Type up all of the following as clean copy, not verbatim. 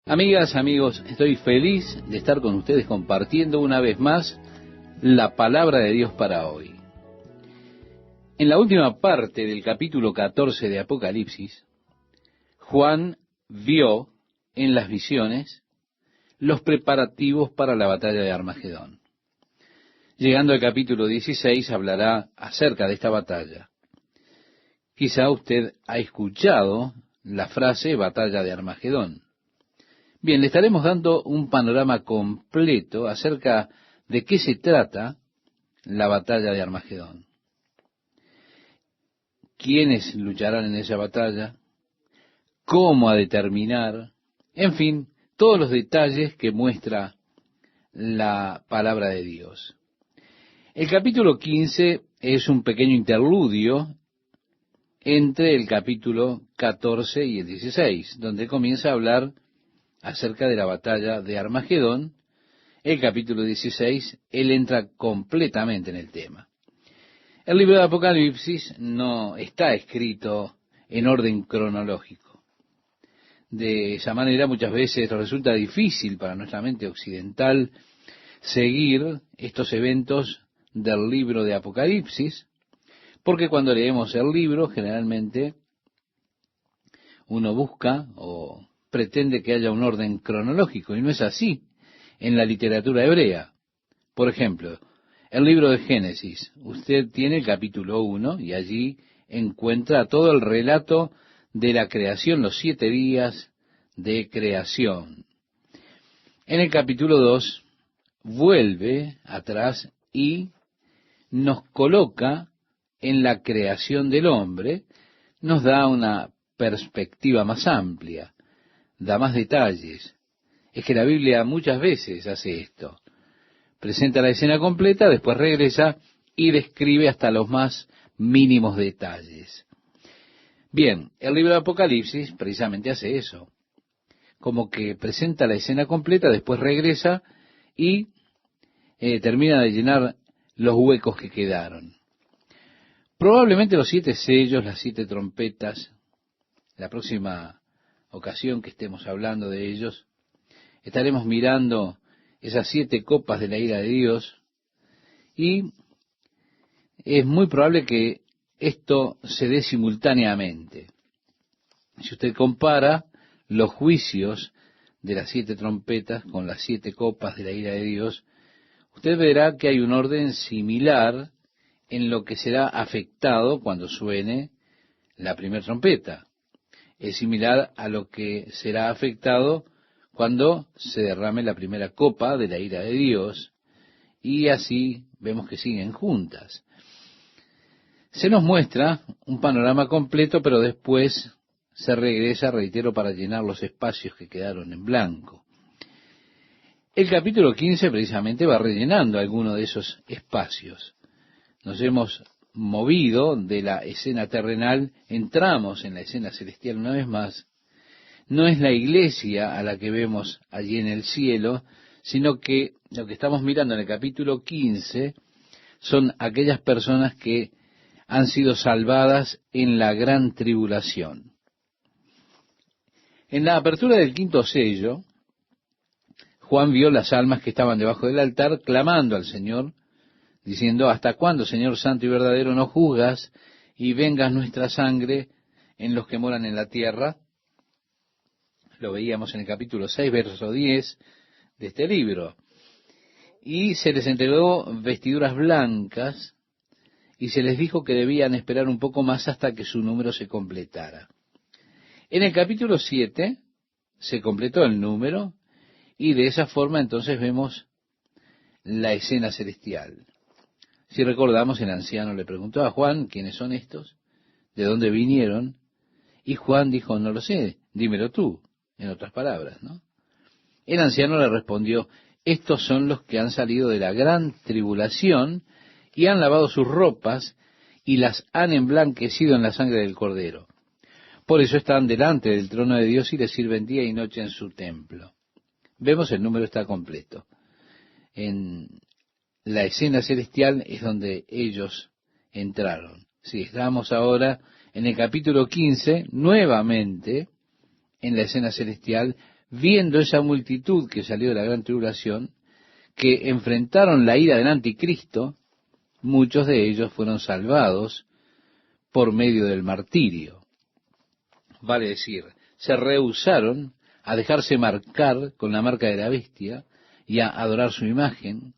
Amigas, amigos, estoy feliz de estar con ustedes compartiendo una vez más la palabra de Dios para hoy. En la última parte del capítulo 14 de Apocalipsis, Juan vio en las visiones los preparativos para la batalla de Armagedón. Llegando al capítulo 16 hablará acerca de esta batalla. Quizá usted ha escuchado la frase batalla de Armagedón. Bien, le estaremos dando un panorama completo acerca de qué se trata la batalla de Armagedón. ¿Quiénes lucharán en esa batalla? ¿Cómo ha de terminar? En fin, todos los detalles que muestra la palabra de Dios. El capítulo 15 es un pequeño interludio entre el capítulo 14 y el 16, donde comienza a hablar acerca de la batalla de Armagedón. El capítulo 16, él entra completamente en el tema. El libro de Apocalipsis no está escrito en orden cronológico. De esa manera muchas veces resulta difícil para nuestra mente occidental seguir estos eventos del libro de Apocalipsis, porque cuando leemos el libro generalmente uno busca o pretende que haya un orden cronológico, y no es así en la literatura hebrea. Por ejemplo, el libro de Génesis, usted tiene el capítulo 1 y allí encuentra todo el relato de la creación, los 7 días de creación. En el capítulo 2 vuelve atrás y nos coloca en la creación del hombre, nos da una perspectiva más amplia, da más detalles. Es que la Biblia muchas veces hace esto. Presenta la escena completa, después regresa y describe hasta los más mínimos detalles. Bien, el libro de Apocalipsis precisamente hace eso. Como que presenta la escena completa, después regresa y termina de llenar los huecos que quedaron. Probablemente los 7 sellos, las 7 trompetas, la próxima ocasión que estemos hablando de ellos, estaremos mirando esas 7 copas de la ira de Dios, y es muy probable que esto se dé simultáneamente. Si usted compara los juicios de las 7 trompetas con las 7 copas de la ira de Dios, usted verá que hay un orden similar en lo que será afectado cuando suene la primera trompeta. Es similar a lo que será afectado cuando se derrame la primera copa de la ira de Dios, y así vemos que siguen juntas. Se nos muestra un panorama completo, pero después se regresa, reitero, para llenar los espacios que quedaron en blanco. El capítulo 15 precisamente va rellenando alguno de esos espacios. Nos hemos movido de la escena terrenal, entramos en la escena celestial una vez más. No es la iglesia a la que vemos allí en el cielo, sino que lo que estamos mirando en el capítulo 15 son aquellas personas que han sido salvadas en la gran tribulación. En la apertura del 5º sello, Juan vio las almas que estaban debajo del altar clamando al Señor, diciendo: ¿hasta cuándo, Señor santo y verdadero, no juzgas y vengas nuestra sangre en los que moran en la tierra? Lo veíamos en el capítulo 6, verso 10 de este libro. Y se les entregó vestiduras blancas y se les dijo que debían esperar un poco más hasta que su número se completara. En el capítulo 7 se completó el número y de esa forma entonces vemos la escena celestial. Si recordamos, el anciano le preguntó a Juan: ¿quiénes son estos? ¿De dónde vinieron? Y Juan dijo: no lo sé, dímelo tú, en otras palabras, ¿no? El anciano le respondió: estos son los que han salido de la gran tribulación y han lavado sus ropas y las han emblanquecido en la sangre del Cordero. Por eso están delante del trono de Dios y le sirven día y noche en su templo. Vemos, el número está completo. En la escena celestial es donde ellos entraron. Sí, estamos ahora en el capítulo 15, nuevamente en la escena celestial, viendo esa multitud que salió de la gran tribulación, que enfrentaron la ira del anticristo, muchos de ellos fueron salvados por medio del martirio. Vale decir, se rehusaron a dejarse marcar con la marca de la bestia y a adorar su imagen,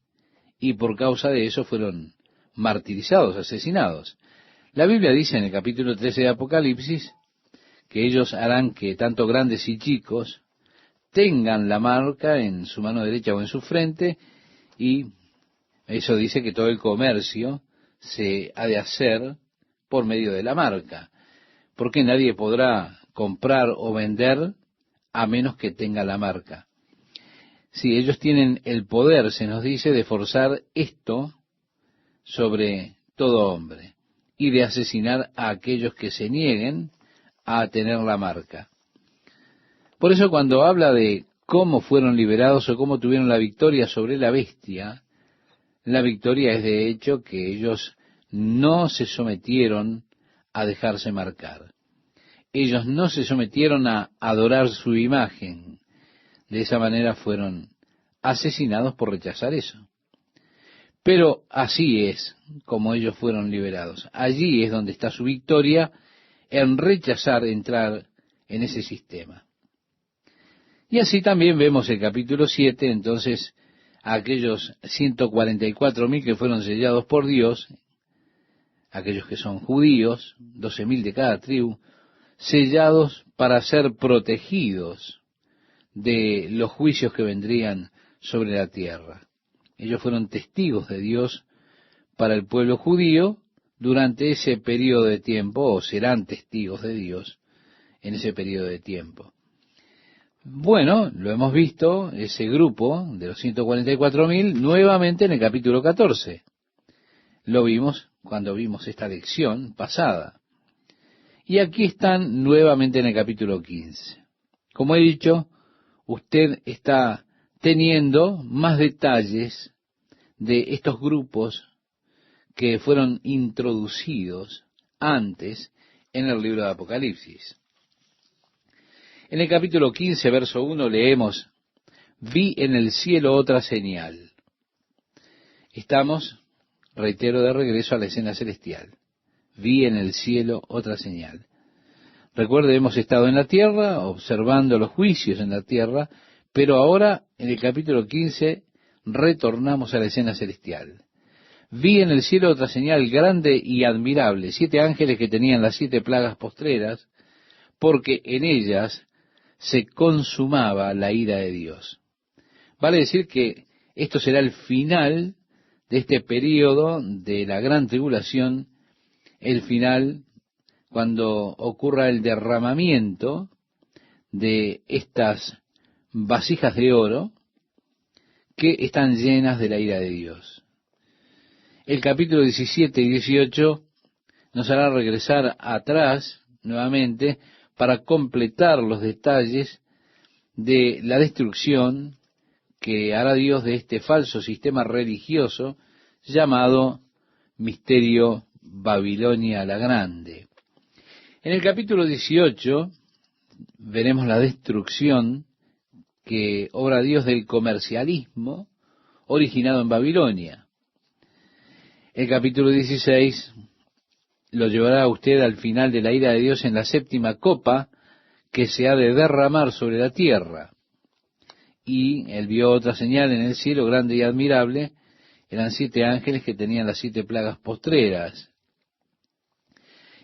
y por causa de eso fueron martirizados, asesinados. La Biblia dice en el capítulo 13 de Apocalipsis que ellos harán que tanto grandes y chicos tengan la marca en su mano derecha o en su frente, y eso dice que todo el comercio se ha de hacer por medio de la marca, porque nadie podrá comprar o vender a menos que tenga la marca. Si ellos tienen el poder, se nos dice, de forzar esto sobre todo hombre y de asesinar a aquellos que se nieguen a tener la marca. Por eso cuando habla de cómo fueron liberados o cómo tuvieron la victoria sobre la bestia, la victoria es de hecho que ellos no se sometieron a dejarse marcar. Ellos no se sometieron a adorar su imagen. De esa manera fueron asesinados por rechazar eso. Pero así es como ellos fueron liberados. Allí es donde está su victoria, en rechazar entrar en ese sistema. Y así también vemos el capítulo 7, entonces, a aquellos 144.000 que fueron sellados por Dios, aquellos que son judíos, 12.000 de cada tribu, sellados para ser protegidos de los juicios que vendrían sobre la tierra. Ellos fueron testigos de Dios para el pueblo judío durante ese periodo de tiempo, o serán testigos de Dios en ese periodo de tiempo. Bueno, lo hemos visto, ese grupo de los 144.000, nuevamente en el capítulo 14. Lo vimos cuando vimos esta lección pasada. Y aquí están nuevamente en el capítulo 15. Como he dicho, usted está teniendo más detalles de estos grupos que fueron introducidos antes en el libro de Apocalipsis. En el capítulo 15, verso 1, leemos: vi en el cielo otra señal. Estamos, reitero, de regreso a la escena celestial. Vi en el cielo otra señal. Recuerde, hemos estado en la tierra, observando los juicios en la tierra, pero ahora, en el capítulo 15, retornamos a la escena celestial. Vi en el cielo otra señal grande y admirable, 7 ángeles que tenían las 7 plagas postreras, porque en ellas se consumaba la ira de Dios. Vale decir que esto será el final de este período de la gran tribulación, el final cuando ocurra el derramamiento de estas vasijas de oro que están llenas de la ira de Dios. El capítulo 17 y 18 nos hará regresar atrás nuevamente para completar los detalles de la destrucción que hará Dios de este falso sistema religioso llamado Misterio Babilonia la Grande. En el capítulo 18 veremos la destrucción que obra Dios del comercialismo originado en Babilonia. El capítulo 16 lo llevará a usted al final de la ira de Dios en la 7ª copa que se ha de derramar sobre la tierra. Y él vio otra señal en el cielo grande y admirable. Eran 7 ángeles que tenían las 7 plagas postreras.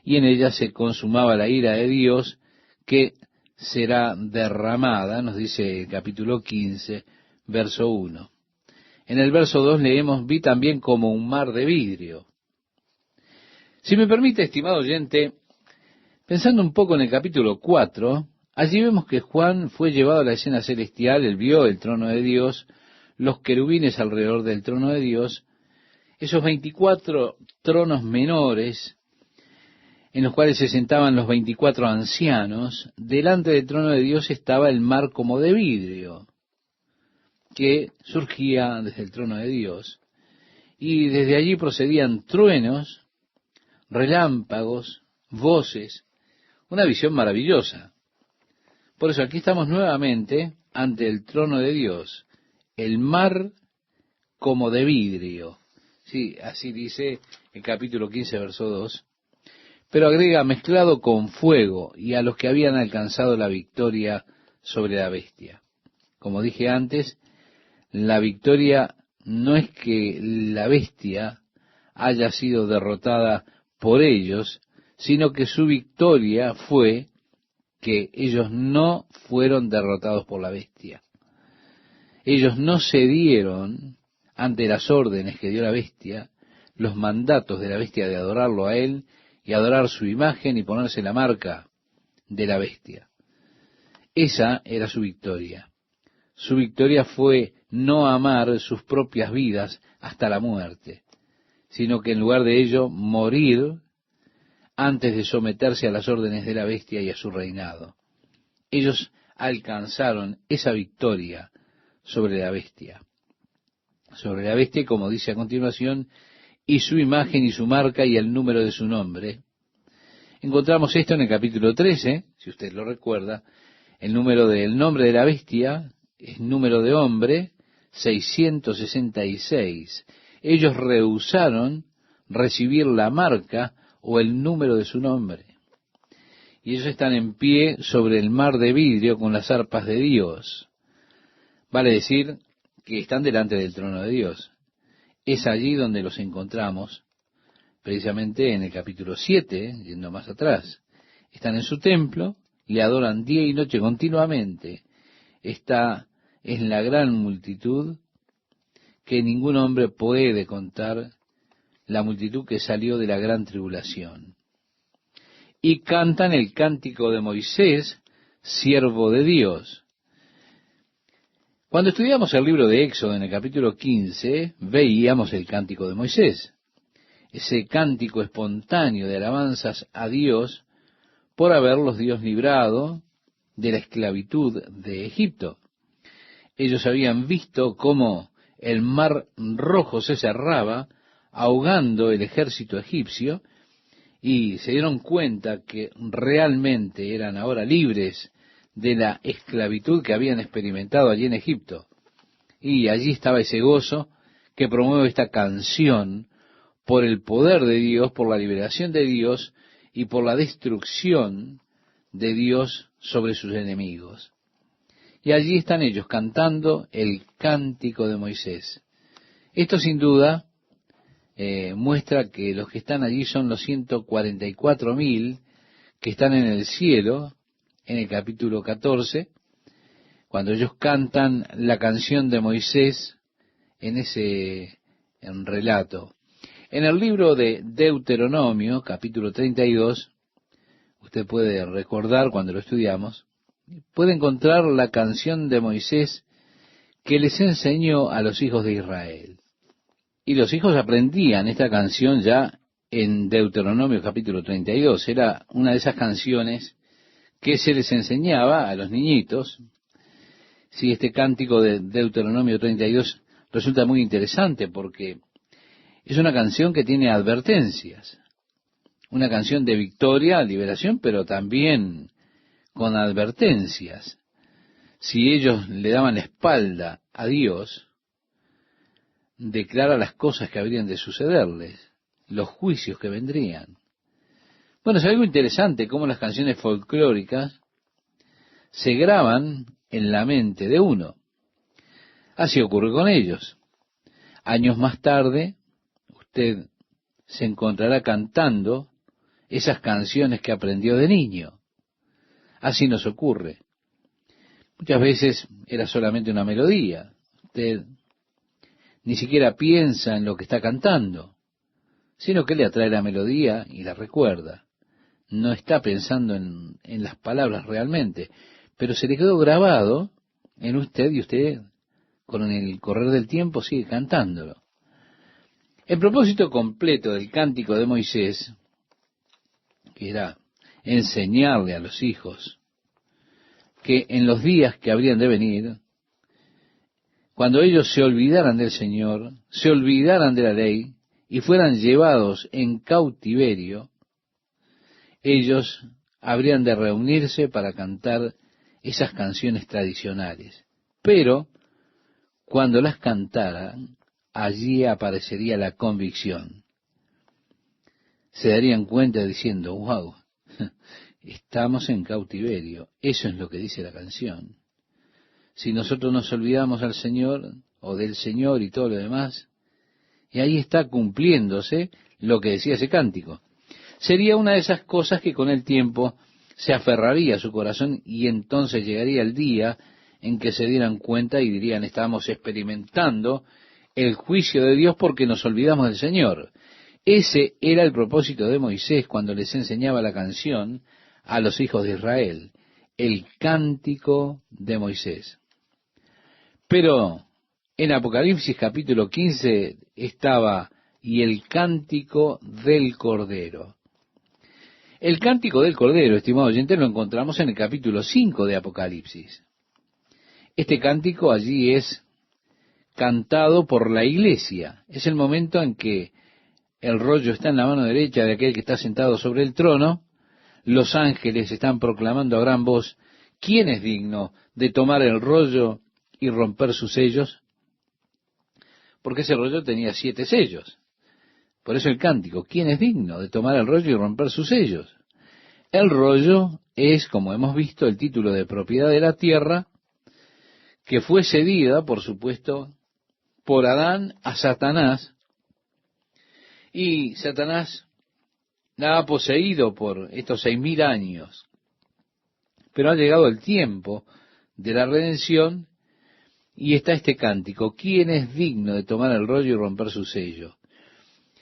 Y en ellas se consumaba la ira de Dios que será derramada, nos dice el capítulo 15, verso 1. En el verso 2 leemos: vi también como un mar de vidrio. Si me permite, estimado oyente, pensando un poco en el capítulo 4, allí vemos que Juan fue llevado a la escena celestial, él vio el trono de Dios, los querubines alrededor del trono de Dios, esos 24 tronos menores en los cuales se sentaban los 24 ancianos. Delante del trono de Dios estaba el mar como de vidrio, que surgía desde el trono de Dios, y desde allí procedían truenos, relámpagos, voces, una visión maravillosa. Por eso aquí estamos nuevamente ante el trono de Dios, el mar como de vidrio. Sí, así dice el capítulo 15, verso 2. Pero agrega, mezclado con fuego, y a los que habían alcanzado la victoria sobre la bestia. Como dije antes, la victoria no es que la bestia haya sido derrotada por ellos, sino que su victoria fue que ellos no fueron derrotados por la bestia. Ellos no cedieron ante las órdenes que dio la bestia, los mandatos de la bestia de adorarlo a él y adorar su imagen y ponerse la marca de la bestia. Esa era su victoria. Su victoria fue no amar sus propias vidas hasta la muerte, sino que en lugar de ello morir antes de someterse a las órdenes de la bestia y a su reinado. Ellos alcanzaron esa victoria sobre la bestia. Sobre la bestia, como dice a continuación, y su imagen y su marca y el número de su nombre. Encontramos esto en el capítulo 13, si usted lo recuerda. El número del nombre de la bestia es número de hombre 666. Ellos rehusaron recibir la marca o el número de su nombre. Y ellos están en pie sobre el mar de vidrio con las arpas de Dios. Vale decir que están delante del trono de Dios. Es allí donde los encontramos, precisamente en el capítulo 7, yendo más atrás. Están en su templo, le adoran día y noche continuamente. Esta es la gran multitud que ningún hombre puede contar, la multitud que salió de la gran tribulación. Y cantan el cántico de Moisés, siervo de Dios. Cuando estudiamos el libro de Éxodo en el capítulo 15, veíamos el cántico de Moisés, ese cántico espontáneo de alabanzas a Dios por haberlos Dios librado de la esclavitud de Egipto. Ellos habían visto cómo el mar rojo se cerraba, ahogando el ejército egipcio, y se dieron cuenta que realmente eran ahora libres de la esclavitud que habían experimentado allí en Egipto. Y allí estaba ese gozo que promueve esta canción por el poder de Dios, por la liberación de Dios y por la destrucción de Dios sobre sus enemigos. Y allí están ellos cantando el cántico de Moisés. Esto sin duda muestra que los que están allí son los 144.000 que están en el cielo, en el capítulo 14, cuando ellos cantan la canción de Moisés en ese relato. En el libro de Deuteronomio, capítulo 32, usted puede recordar cuando lo estudiamos, puede encontrar la canción de Moisés que les enseñó a los hijos de Israel. Y los hijos aprendían esta canción ya en Deuteronomio capítulo 32. Era una de esas canciones que se les enseñaba a los niñitos. Sí, este cántico de Deuteronomio 32 resulta muy interesante porque es una canción que tiene advertencias. Una canción de victoria, liberación, pero también con advertencias. Si ellos le daban la espalda a Dios, declara las cosas que habrían de sucederles, los juicios que vendrían. Bueno, es algo interesante cómo las canciones folclóricas se graban en la mente de uno. Así ocurre con ellos. Años más tarde, usted se encontrará cantando esas canciones que aprendió de niño. Así nos ocurre. Muchas veces era solamente una melodía. Usted ni siquiera piensa en lo que está cantando, sino que le atrae la melodía y la recuerda. No está pensando en las palabras realmente, pero se le quedó grabado en usted y usted, con el correr del tiempo, sigue cantándolo. El propósito completo del cántico de Moisés, que era enseñarle a los hijos que en los días que habrían de venir, cuando ellos se olvidaran del Señor, se olvidaran de la ley y fueran llevados en cautiverio, ellos habrían de reunirse para cantar esas canciones tradicionales. Pero cuando las cantaran, allí aparecería la convicción. Se darían cuenta diciendo, wow, estamos en cautiverio. Eso es lo que dice la canción. Si nosotros nos olvidamos al Señor o del Señor y todo lo demás, y ahí está cumpliéndose lo que decía ese cántico. Sería una de esas cosas que con el tiempo se aferraría a su corazón y entonces llegaría el día en que se dieran cuenta y dirían, estamos experimentando el juicio de Dios porque nos olvidamos del Señor. Ese era el propósito de Moisés cuando les enseñaba la canción a los hijos de Israel, el cántico de Moisés. Pero en Apocalipsis capítulo 15 estaba, y el cántico del Cordero. El cántico del Cordero, estimado oyente, lo encontramos en el capítulo 5 de Apocalipsis. Este cántico allí es cantado por la iglesia. Es el momento en que el rollo está en la mano derecha de aquel que está sentado sobre el trono. Los ángeles están proclamando a gran voz, ¿quién es digno de tomar el rollo y romper sus sellos? Porque ese rollo tenía 7 sellos. Por eso el cántico, ¿quién es digno de tomar el rollo y romper sus sellos? El rollo es, como hemos visto, el título de propiedad de la tierra, que fue cedida, por supuesto, por Adán a Satanás, y Satanás la ha poseído por estos 6.000 años. Pero ha llegado el tiempo de la redención, y está este cántico, ¿quién es digno de tomar el rollo y romper su sello?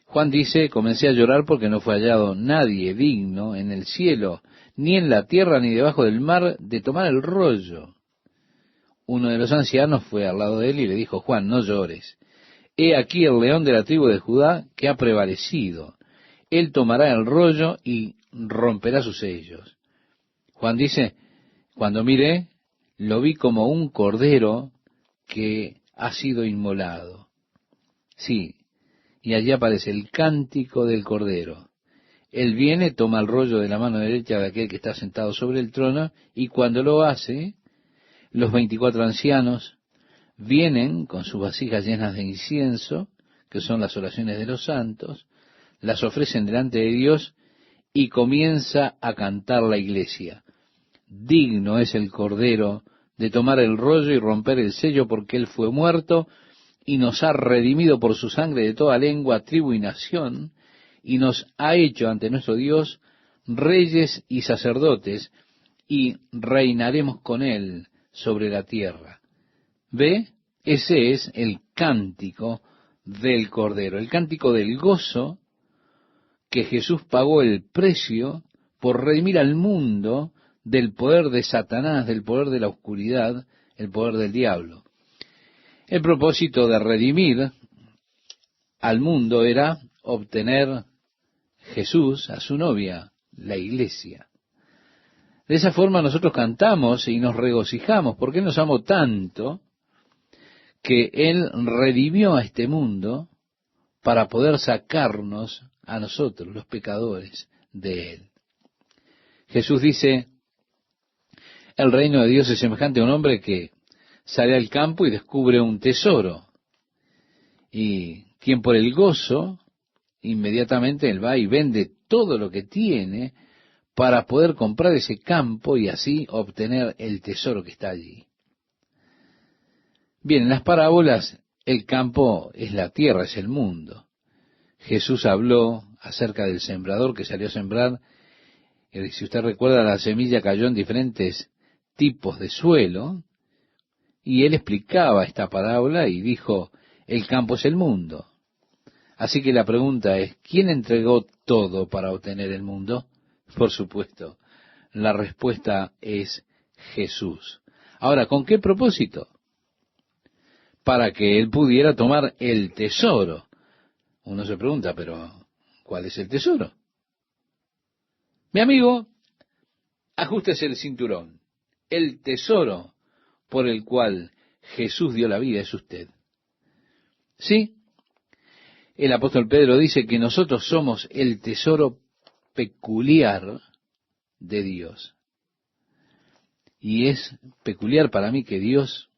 Juan dice, comencé a llorar porque no fue hallado nadie digno en el cielo, ni en la tierra, ni debajo del mar, de tomar el rollo. Uno de los ancianos fue al lado de él y le dijo, Juan, no llores. He aquí el león de la tribu de Judá que ha prevalecido. Él tomará el rollo y romperá sus sellos. Juan dice, cuando miré, lo vi como un cordero que ha sido inmolado. Sí, y allí aparece el cántico del Cordero. Él viene, toma el rollo de la mano derecha de aquel que está sentado sobre el trono, y cuando lo hace, los 24 ancianos vienen con sus vasijas llenas de incienso, que son las oraciones de los santos, las ofrecen delante de Dios, y comienza a cantar la iglesia. Digno es el Cordero de tomar el rollo y romper el sello, porque Él fue muerto, y nos ha redimido por su sangre de toda lengua, tribu y nación, y nos ha hecho ante nuestro Dios reyes y sacerdotes, y reinaremos con Él sobre la tierra. ¿Ve? Ese es el cántico del Cordero, el cántico del gozo que Jesús pagó el precio por redimir al mundo del poder de Satanás, del poder de la oscuridad, el poder del diablo. El propósito de redimir al mundo era obtener Jesús a su novia, la iglesia. De esa forma nosotros cantamos y nos regocijamos, porque Él nos amó tanto que Él redimió a este mundo para poder sacarnos a nosotros, los pecadores, de Él. Jesús dice, el reino de Dios es semejante a un hombre que sale al campo y descubre un tesoro. Y quien por el gozo, inmediatamente él va y vende todo lo que tiene para poder comprar ese campo y así obtener el tesoro que está allí. Bien, en las parábolas el campo es la tierra, es el mundo. Jesús habló acerca del sembrador que salió a sembrar. Y si usted recuerda, la semilla cayó en diferentes tipos de suelo, y él explicaba esta parábola y dijo, el campo es el mundo. Así que la pregunta es, ¿quién entregó todo para obtener el mundo? Por supuesto, la respuesta es Jesús. Ahora, ¿con qué propósito? Para que él pudiera tomar el tesoro. Uno se pregunta, pero ¿cuál es el tesoro? Mi amigo, ajústese el cinturón. El tesoro por el cual Jesús dio la vida es usted. Sí, el apóstol Pedro dice que nosotros somos el tesoro peculiar de Dios. Y es peculiar para mí que Dios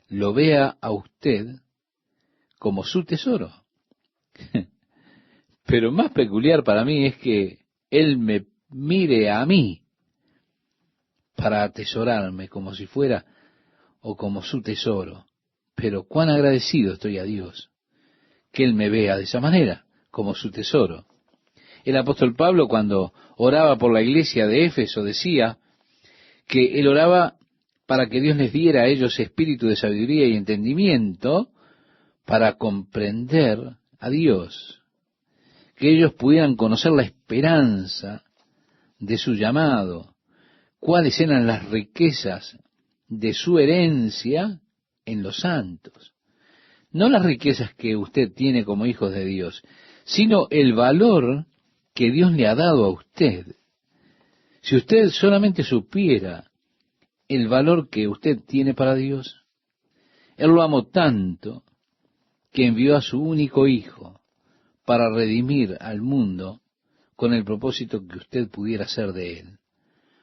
lo vea a usted como su tesoro. Pero más peculiar para mí es que Él me mire a mí para atesorarme como si fuera o como su tesoro. Pero cuán agradecido estoy a Dios que Él me vea de esa manera, como su tesoro. El apóstol Pablo, cuando oraba por la iglesia de Éfeso, decía que él oraba para que Dios les diera a ellos espíritu de sabiduría y entendimiento para comprender a Dios, que ellos pudieran conocer la esperanza de su llamado, cuáles eran las riquezas de su herencia en los santos. No las riquezas que usted tiene como hijos de Dios, sino el valor que Dios le ha dado a usted. Si usted solamente supiera el valor que usted tiene para Dios, Él lo amó tanto que envió a su único Hijo para redimir al mundo con el propósito que usted pudiera ser de Él,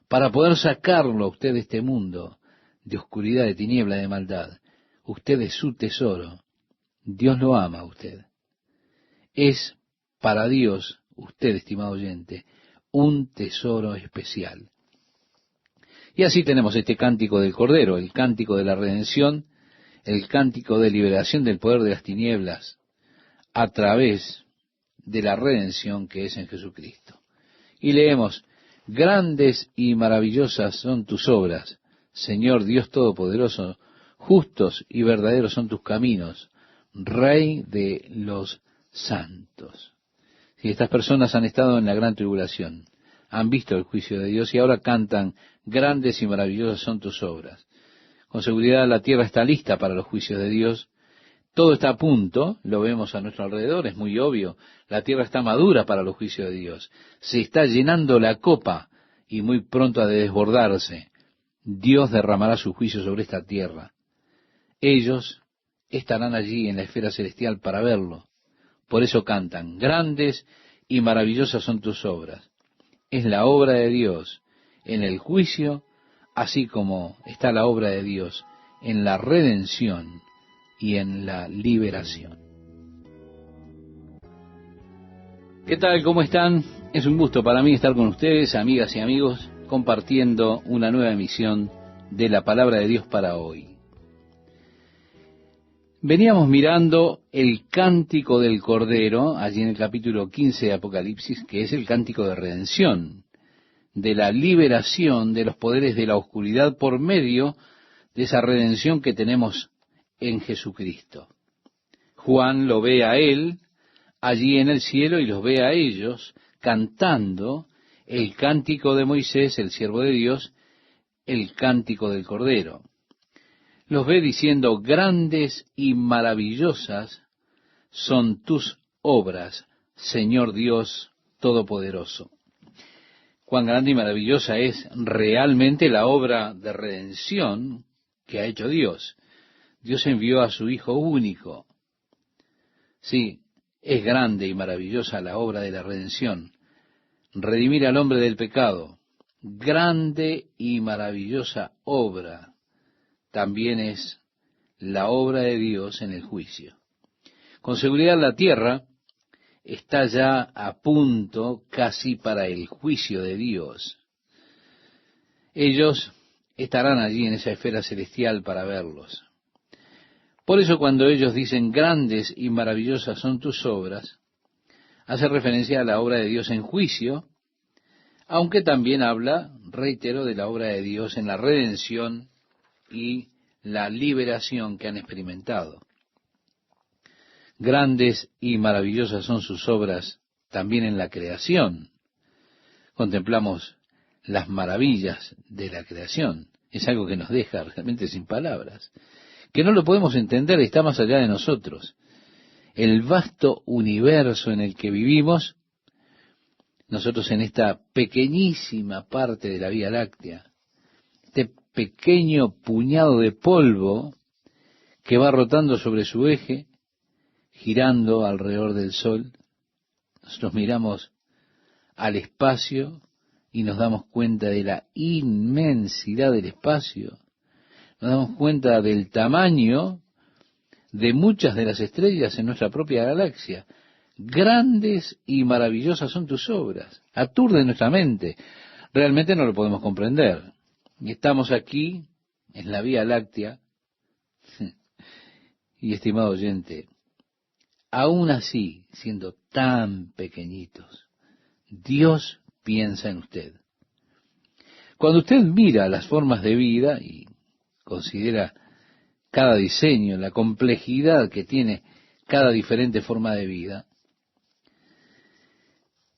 para poder sacarlo a usted de este mundo de oscuridad, de tiniebla, de maldad. Usted es su tesoro. Dios lo ama a usted. Es para Dios, usted, estimado oyente, un tesoro especial. Y así tenemos este cántico del Cordero, el cántico de la redención, el cántico de liberación del poder de las tinieblas a través de la redención que es en Jesucristo. Y leemos: grandes y maravillosas son tus obras, Señor Dios Todopoderoso, justos y verdaderos son tus caminos, Rey de los santos. Si estas personas han estado en la gran tribulación, han visto el juicio de Dios y ahora cantan: grandes y maravillosas son tus obras. Con seguridad la tierra está lista para los juicios de Dios. Todo está a punto, lo vemos a nuestro alrededor, es muy obvio. La tierra está madura para los juicios de Dios. Se está llenando la copa y muy pronto ha de desbordarse. Dios derramará su juicio sobre esta tierra. Ellos estarán allí en la esfera celestial para verlo. Por eso cantan: grandes y maravillosas son tus obras. Es la obra de Dios en el juicio, así como está la obra de Dios en la redención y en la liberación. ¿Qué tal? ¿Cómo están? Es un gusto para mí estar con ustedes, amigas y amigos, compartiendo una nueva emisión de la Palabra de Dios para hoy. Veníamos mirando el cántico del Cordero, allí en el capítulo 15 de Apocalipsis, que es el cántico de redención, de la liberación de los poderes de la oscuridad por medio de esa redención que tenemos en Jesucristo. Juan lo ve a él allí en el cielo y los ve a ellos cantando el cántico de Moisés, el siervo de Dios, el cántico del Cordero. Los ve diciendo: grandes y maravillosas son tus obras, Señor Dios Todopoderoso. Cuán grande y maravillosa es realmente la obra de redención que ha hecho Dios. Dios envió a su Hijo único. Sí, es grande y maravillosa la obra de la redención. Redimir al hombre del pecado. Grande y maravillosa obra también es la obra de Dios en el juicio. Con seguridad la tierra está ya a punto casi para el juicio de Dios. Ellos estarán allí en esa esfera celestial para verlos. Por eso cuando ellos dicen: grandes y maravillosas son tus obras, hace referencia a la obra de Dios en juicio, aunque también habla, reitero, de la obra de Dios en la redención y la liberación que han experimentado. Grandes y maravillosas son sus obras también en la creación. Contemplamos las maravillas de la creación. Es algo que nos deja realmente sin palabras, que no lo podemos entender, está más allá de nosotros. El vasto universo en el que vivimos, nosotros en esta pequeñísima parte de la Vía Láctea, este pequeño puñado de polvo que va rotando sobre su eje, girando alrededor del Sol. Nosotros miramos al espacio y nos damos cuenta de la inmensidad del espacio, nos damos cuenta del tamaño de muchas de las estrellas en nuestra propia galaxia. Grandes y maravillosas son tus obras, aturden nuestra mente, realmente no lo podemos comprender. Y estamos aquí, en la Vía Láctea, y estimado oyente, aún así, siendo tan pequeñitos, Dios piensa en usted. Cuando usted mira las formas de vida y considera cada diseño, la complejidad que tiene cada diferente forma de vida,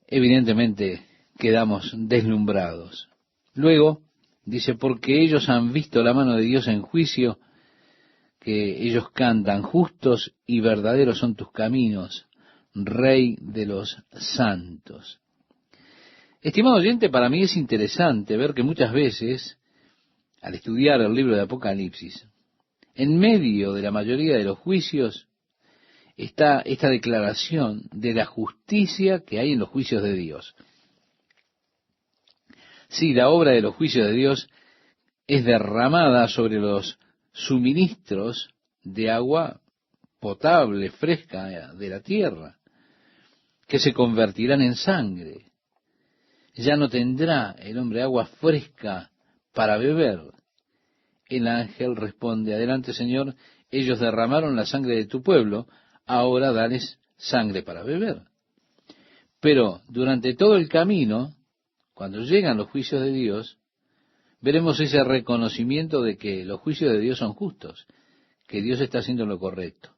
evidentemente quedamos deslumbrados. Luego, dice, porque ellos han visto la mano de Dios en juicio, que ellos cantan, justos y verdaderos son tus caminos, Rey de los santos. Estimado oyente, para mí es interesante ver que muchas veces, al estudiar el libro de Apocalipsis, en medio de la mayoría de los juicios, está esta declaración de la justicia que hay en los juicios de Dios. Sí, la obra de los juicios de Dios es derramada sobre los suministros de agua potable, fresca de la tierra, que se convertirán en sangre. Ya no tendrá el hombre agua fresca para beber. El ángel responde, adelante Señor, ellos derramaron la sangre de tu pueblo, ahora dales sangre para beber. Pero durante todo el camino, cuando llegan los juicios de Dios, veremos ese reconocimiento de que los juicios de Dios son justos, que Dios está haciendo lo correcto.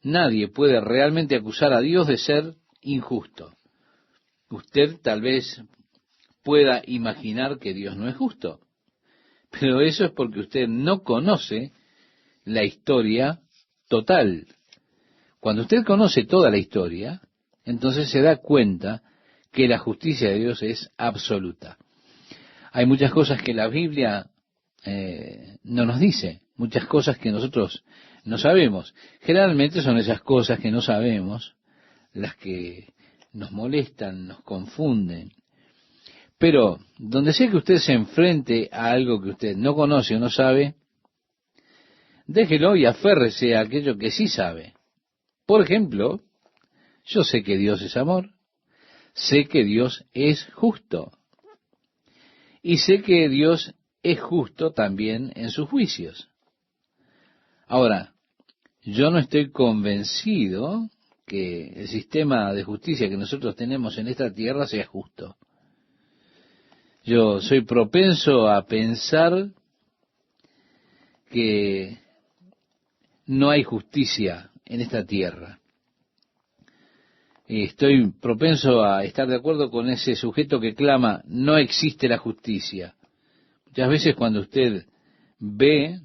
Nadie puede realmente acusar a Dios de ser injusto. Usted tal vez pueda imaginar que Dios no es justo, pero eso es porque usted no conoce la historia total. Cuando usted conoce toda la historia, entonces se da cuenta que la justicia de Dios es absoluta. Hay muchas cosas que la Biblia no nos dice, muchas cosas que nosotros no sabemos. Generalmente son esas cosas que no sabemos las que nos molestan, nos confunden. Pero donde sea que usted se enfrente a algo que usted no conoce o no sabe, déjelo y aférrese a aquello que sí sabe. Por ejemplo, yo sé que Dios es amor, sé que Dios es justo, y sé que Dios es justo también en sus juicios. Ahora, yo no estoy convencido que el sistema de justicia que nosotros tenemos en esta tierra sea justo. Yo soy propenso a pensar que no hay justicia en esta tierra. Estoy propenso a estar de acuerdo con ese sujeto que clama, no existe la justicia. Muchas veces cuando usted ve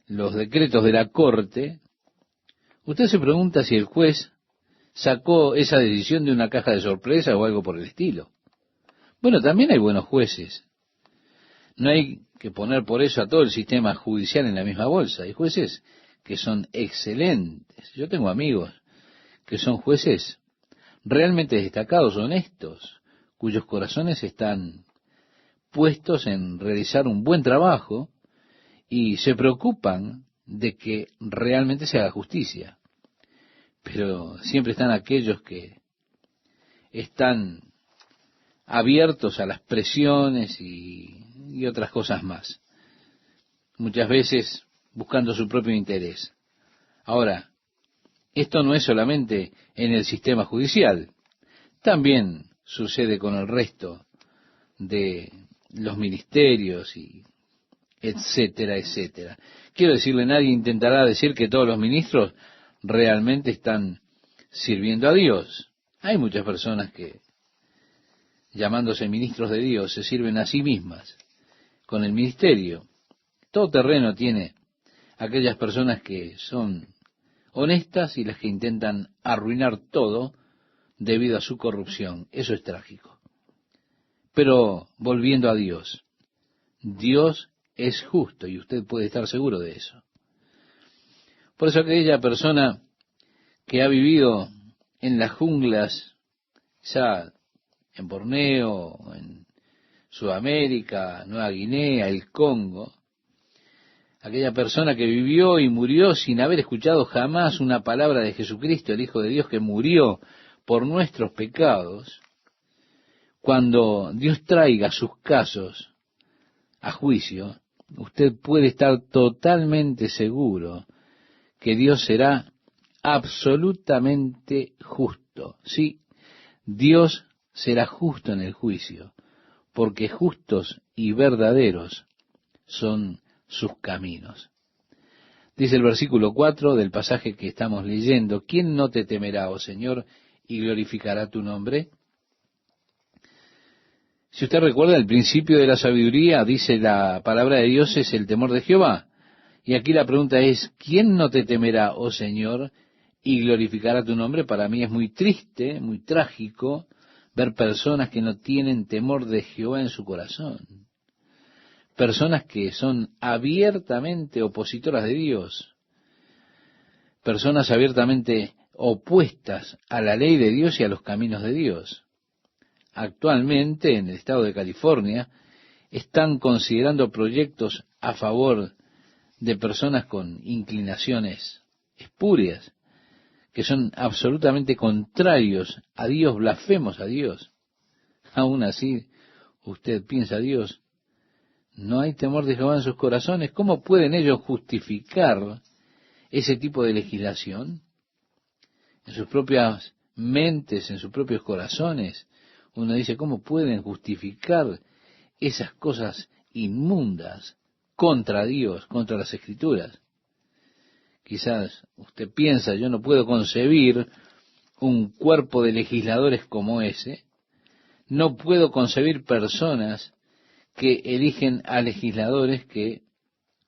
los decretos de la corte, usted se pregunta si el juez sacó esa decisión de una caja de sorpresa o algo por el estilo. Bueno, también hay buenos jueces. No hay que poner por eso a todo el sistema judicial en la misma bolsa. Hay jueces que son excelentes. Yo tengo amigos que son jueces realmente destacados, honestos, cuyos corazones están puestos en realizar un buen trabajo y se preocupan de que realmente se haga justicia. Pero siempre están aquellos que están abiertos a las presiones y otras cosas más, muchas veces buscando su propio interés. Ahora, esto no es solamente en el sistema judicial, también sucede con el resto de los ministerios y etcétera, etcétera. Quiero decirle, nadie intentará decir que todos los ministros realmente están sirviendo a Dios. Hay muchas personas que, llamándose ministros de Dios, se sirven a sí mismas con el ministerio. Todo terreno tiene aquellas personas que son honestas y las que intentan arruinar todo debido a su corrupción. Eso es trágico. Pero volviendo a Dios, Dios es justo y usted puede estar seguro de eso. Por eso aquella persona que ha vivido en las junglas, quizá en Borneo, en Sudamérica, Nueva Guinea, el Congo, aquella persona que vivió y murió sin haber escuchado jamás una palabra de Jesucristo, el Hijo de Dios que murió por nuestros pecados, cuando Dios traiga sus casos a juicio, usted puede estar totalmente seguro que Dios será absolutamente justo. Sí, Dios será justo en el juicio, porque justos y verdaderos son sus caminos. Dice el versículo 4 del pasaje que estamos leyendo: ¿quién no te temerá, oh Señor, y glorificará tu nombre? Si usted recuerda, el principio de la sabiduría, dice la palabra de Dios, es el temor de Jehová. Y aquí la pregunta es, ¿quién no te temerá, oh Señor, y glorificará tu nombre? Para mí es muy triste, muy trágico, ver personas que no tienen temor de Jehová en su corazón. Personas que son abiertamente opositoras de Dios. Personas abiertamente opuestas a la ley de Dios y a los caminos de Dios. Actualmente, en el estado de California, están considerando proyectos a favor de personas con inclinaciones espurias, que son absolutamente contrarios a Dios, blasfemos a Dios. Aún así, usted piensa: Dios, ¿no hay temor de Jehová en sus corazones? ¿Cómo pueden ellos justificar ese tipo de legislación? En sus propias mentes, en sus propios corazones, uno dice: ¿cómo pueden justificar esas cosas inmundas contra Dios, contra las Escrituras? Quizás usted piensa: yo no puedo concebir un cuerpo de legisladores como ese, no puedo concebir personas que eligen a legisladores que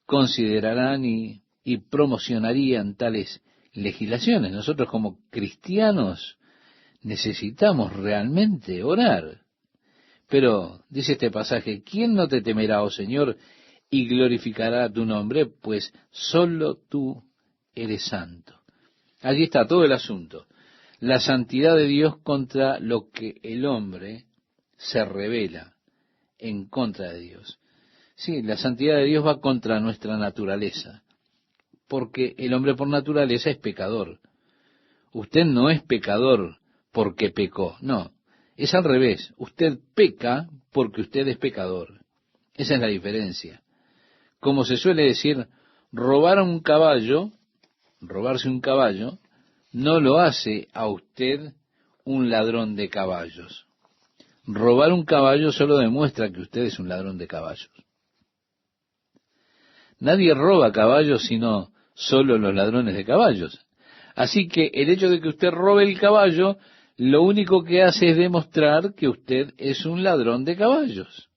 considerarán y promocionarían tales legislaciones. Nosotros como cristianos necesitamos realmente orar. Pero, dice este pasaje, ¿quién no te temerá, oh Señor, y glorificará tu nombre? Pues solo tú eres santo. Allí está todo el asunto. La santidad de Dios contra lo que el hombre se revela en contra de Dios. Sí, la santidad de Dios va contra nuestra naturaleza, porque el hombre por naturaleza es pecador. Usted no es pecador porque pecó, no. Es al revés, usted peca porque usted es pecador. Esa es la diferencia. Como se suele decir, robarse un caballo, no lo hace a usted un ladrón de caballos. Robar un caballo solo demuestra que usted es un ladrón de caballos. Nadie roba caballos sino solo los ladrones de caballos. Así que el hecho de que usted robe el caballo, lo único que hace es demostrar que usted es un ladrón de caballos.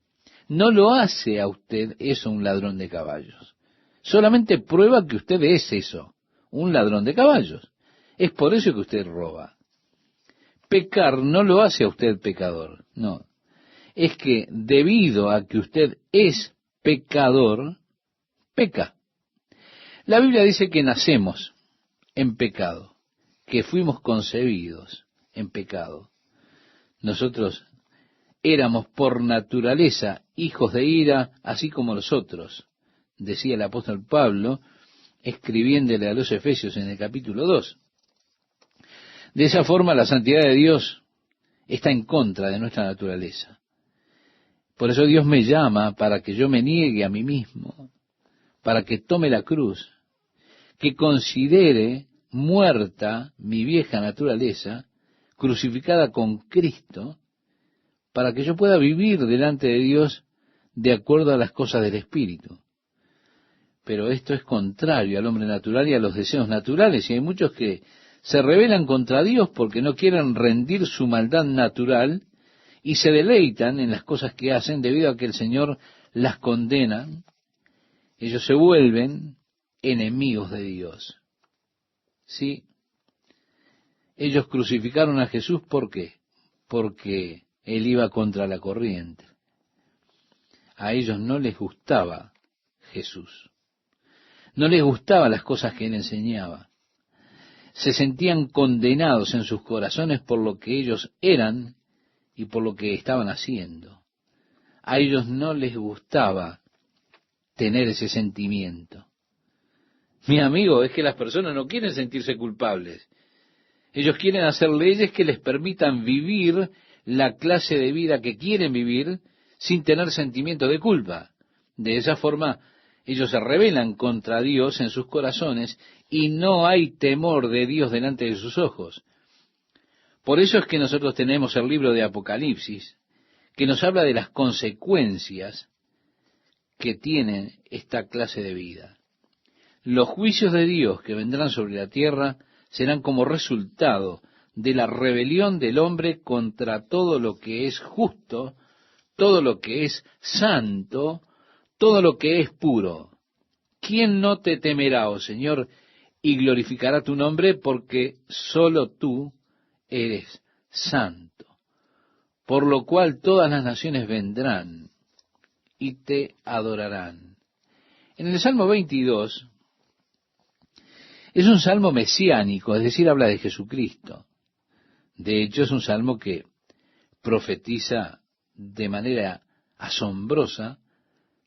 No lo hace a usted eso un ladrón de caballos. Solamente prueba que usted es eso, un ladrón de caballos. Es por eso que usted roba. Pecar no lo hace a usted pecador, no. Es que debido a que usted es pecador, peca. La Biblia dice que nacemos en pecado, que fuimos concebidos en pecado. Nosotros éramos por naturaleza hijos de ira, así como los otros, decía el apóstol Pablo, escribiéndole a los Efesios en el capítulo 2. De esa forma, la santidad de Dios está en contra de nuestra naturaleza. Por eso Dios me llama para que yo me niegue a mí mismo, para que tome la cruz, que considere muerta mi vieja naturaleza, crucificada con Cristo, para que yo pueda vivir delante de Dios de acuerdo a las cosas del Espíritu. Pero esto es contrario al hombre natural y a los deseos naturales, y hay muchos que se rebelan contra Dios porque no quieren rendir su maldad natural y se deleitan en las cosas que hacen debido a que el Señor las condena. Ellos se vuelven enemigos de Dios. Sí, ellos crucificaron a Jesús, ¿por qué? Porque Él iba contra la corriente. A ellos no les gustaba Jesús. No les gustaban las cosas que Él enseñaba. Se sentían condenados en sus corazones por lo que ellos eran y por lo que estaban haciendo. a ellos no les gustaba tener ese sentimiento. Mi amigo, es que las personas no quieren sentirse culpables. Ellos quieren hacer leyes que les permitan vivir la clase de vida que quieren vivir sin tener sentimiento de culpa. De esa forma, ellos se rebelan contra Dios en sus corazones y no hay temor de Dios delante de sus ojos. Por eso es que nosotros tenemos el libro de Apocalipsis, que nos habla de las consecuencias que tiene esta clase de vida. Los juicios de Dios que vendrán sobre la tierra serán como resultado de la rebelión del hombre contra todo lo que es justo, todo lo que es santo, todo lo que es puro. ¿Quién no te temerá, oh Señor, y glorificará tu nombre? Porque sólo tú eres santo. Por lo cual todas las naciones vendrán y te adorarán. En el Salmo 22, es un salmo mesiánico, es decir, habla de Jesucristo. De hecho, es un salmo que profetiza de manera asombrosa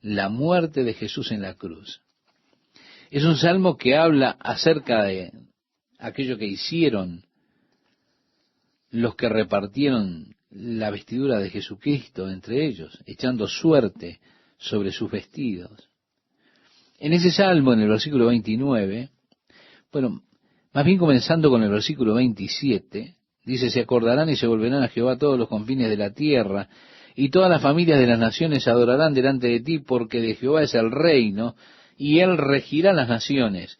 la muerte de Jesús en la cruz. Es un salmo que habla acerca de aquello que hicieron los que repartieron la vestidura de Jesucristo entre ellos, echando suerte sobre sus vestidos. En ese salmo, en el versículo 29, bueno, más bien comenzando con el versículo 27, dice: se acordarán y se volverán a Jehová todos los confines de la tierra, y todas las familias de las naciones adorarán delante de ti, porque de Jehová es el reino, y él regirá las naciones.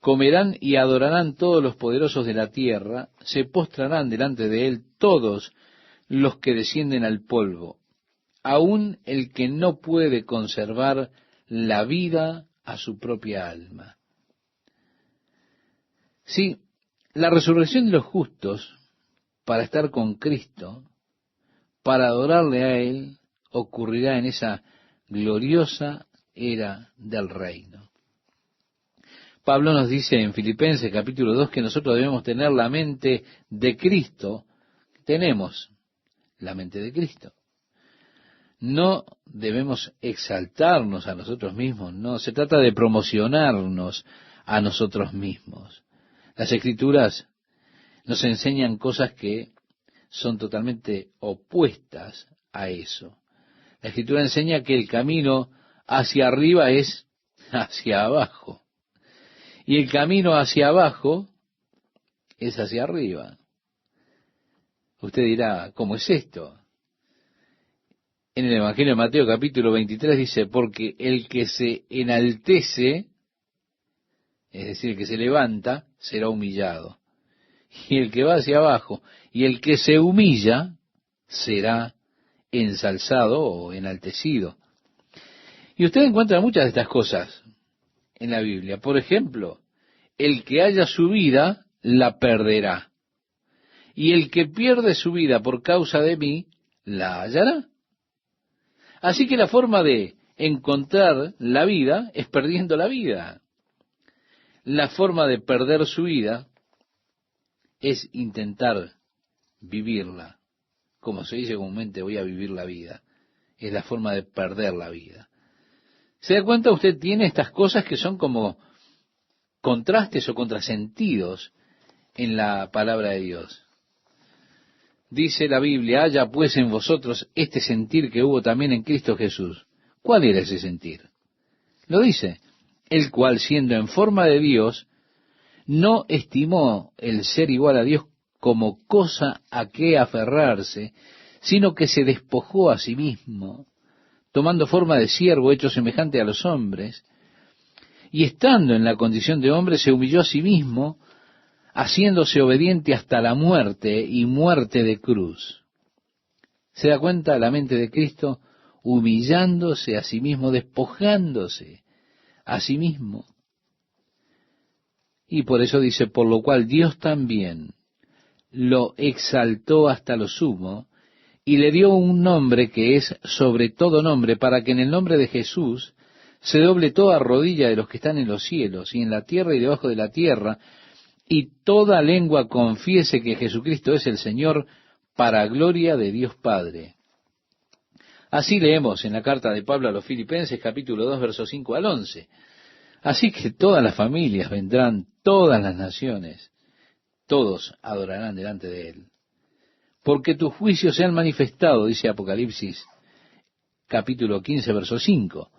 Comerán y adorarán todos los poderosos de la tierra, se postrarán delante de él todos los que descienden al polvo, aun el que no puede conservar la vida a su propia alma. Sí, la resurrección de los justos, para estar con Cristo, para adorarle a Él, ocurrirá en esa gloriosa era del reino. Pablo nos dice en Filipenses capítulo 2 que nosotros debemos tener la mente de Cristo. Tenemos la mente de Cristo. No debemos exaltarnos a nosotros mismos, no, se trata de promocionarnos a nosotros mismos. Las Escrituras nos enseñan cosas que son totalmente opuestas a eso. La Escritura enseña que el camino hacia arriba es hacia abajo, y el camino hacia abajo es hacia arriba. Usted dirá, ¿cómo es esto? En el Evangelio de Mateo capítulo 23 dice: porque el que se enaltece, es decir, el que se levanta, será humillado. Y el que va hacia abajo, y el que se humilla, será ensalzado o enaltecido. Y usted encuentra muchas de estas cosas en la Biblia. Por ejemplo, el que haya su vida, la perderá. Y el que pierde su vida por causa de mí, la hallará. Así que la forma de encontrar la vida es perdiendo la vida. La forma de perder su vida es intentar vivirla. Como se dice comúnmente, voy a vivir la vida. Es la forma de perder la vida. ¿Se da cuenta? Usted tiene estas cosas que son como contrastes o contrasentidos en la palabra de Dios. Dice la Biblia: haya pues en vosotros este sentir que hubo también en Cristo Jesús. ¿Cuál era ese sentir? Lo dice: el cual, siendo en forma de Dios, no estimó el ser igual a Dios como cosa a que aferrarse, sino que se despojó a sí mismo, tomando forma de siervo, hecho semejante a los hombres, y estando en la condición de hombre, se humilló a sí mismo, haciéndose obediente hasta la muerte, y muerte de cruz. ¿Se da cuenta? La mente de Cristo humillándose a sí mismo, despojándose a sí mismo. Y por eso dice: por lo cual Dios también lo exaltó hasta lo sumo, y le dio un nombre que es sobre todo nombre, para que en el nombre de Jesús se doble toda rodilla de los que están en los cielos, y en la tierra y debajo de la tierra, y toda lengua confiese que Jesucristo es el Señor, para gloria de Dios Padre. Así leemos en la carta de Pablo a los Filipenses, capítulo 2, versos 5 al 11. Así que todas las familias vendrán, todas las naciones, todos adorarán delante de Él. Porque tus juicios se han manifestado, dice Apocalipsis, capítulo 15, verso 5.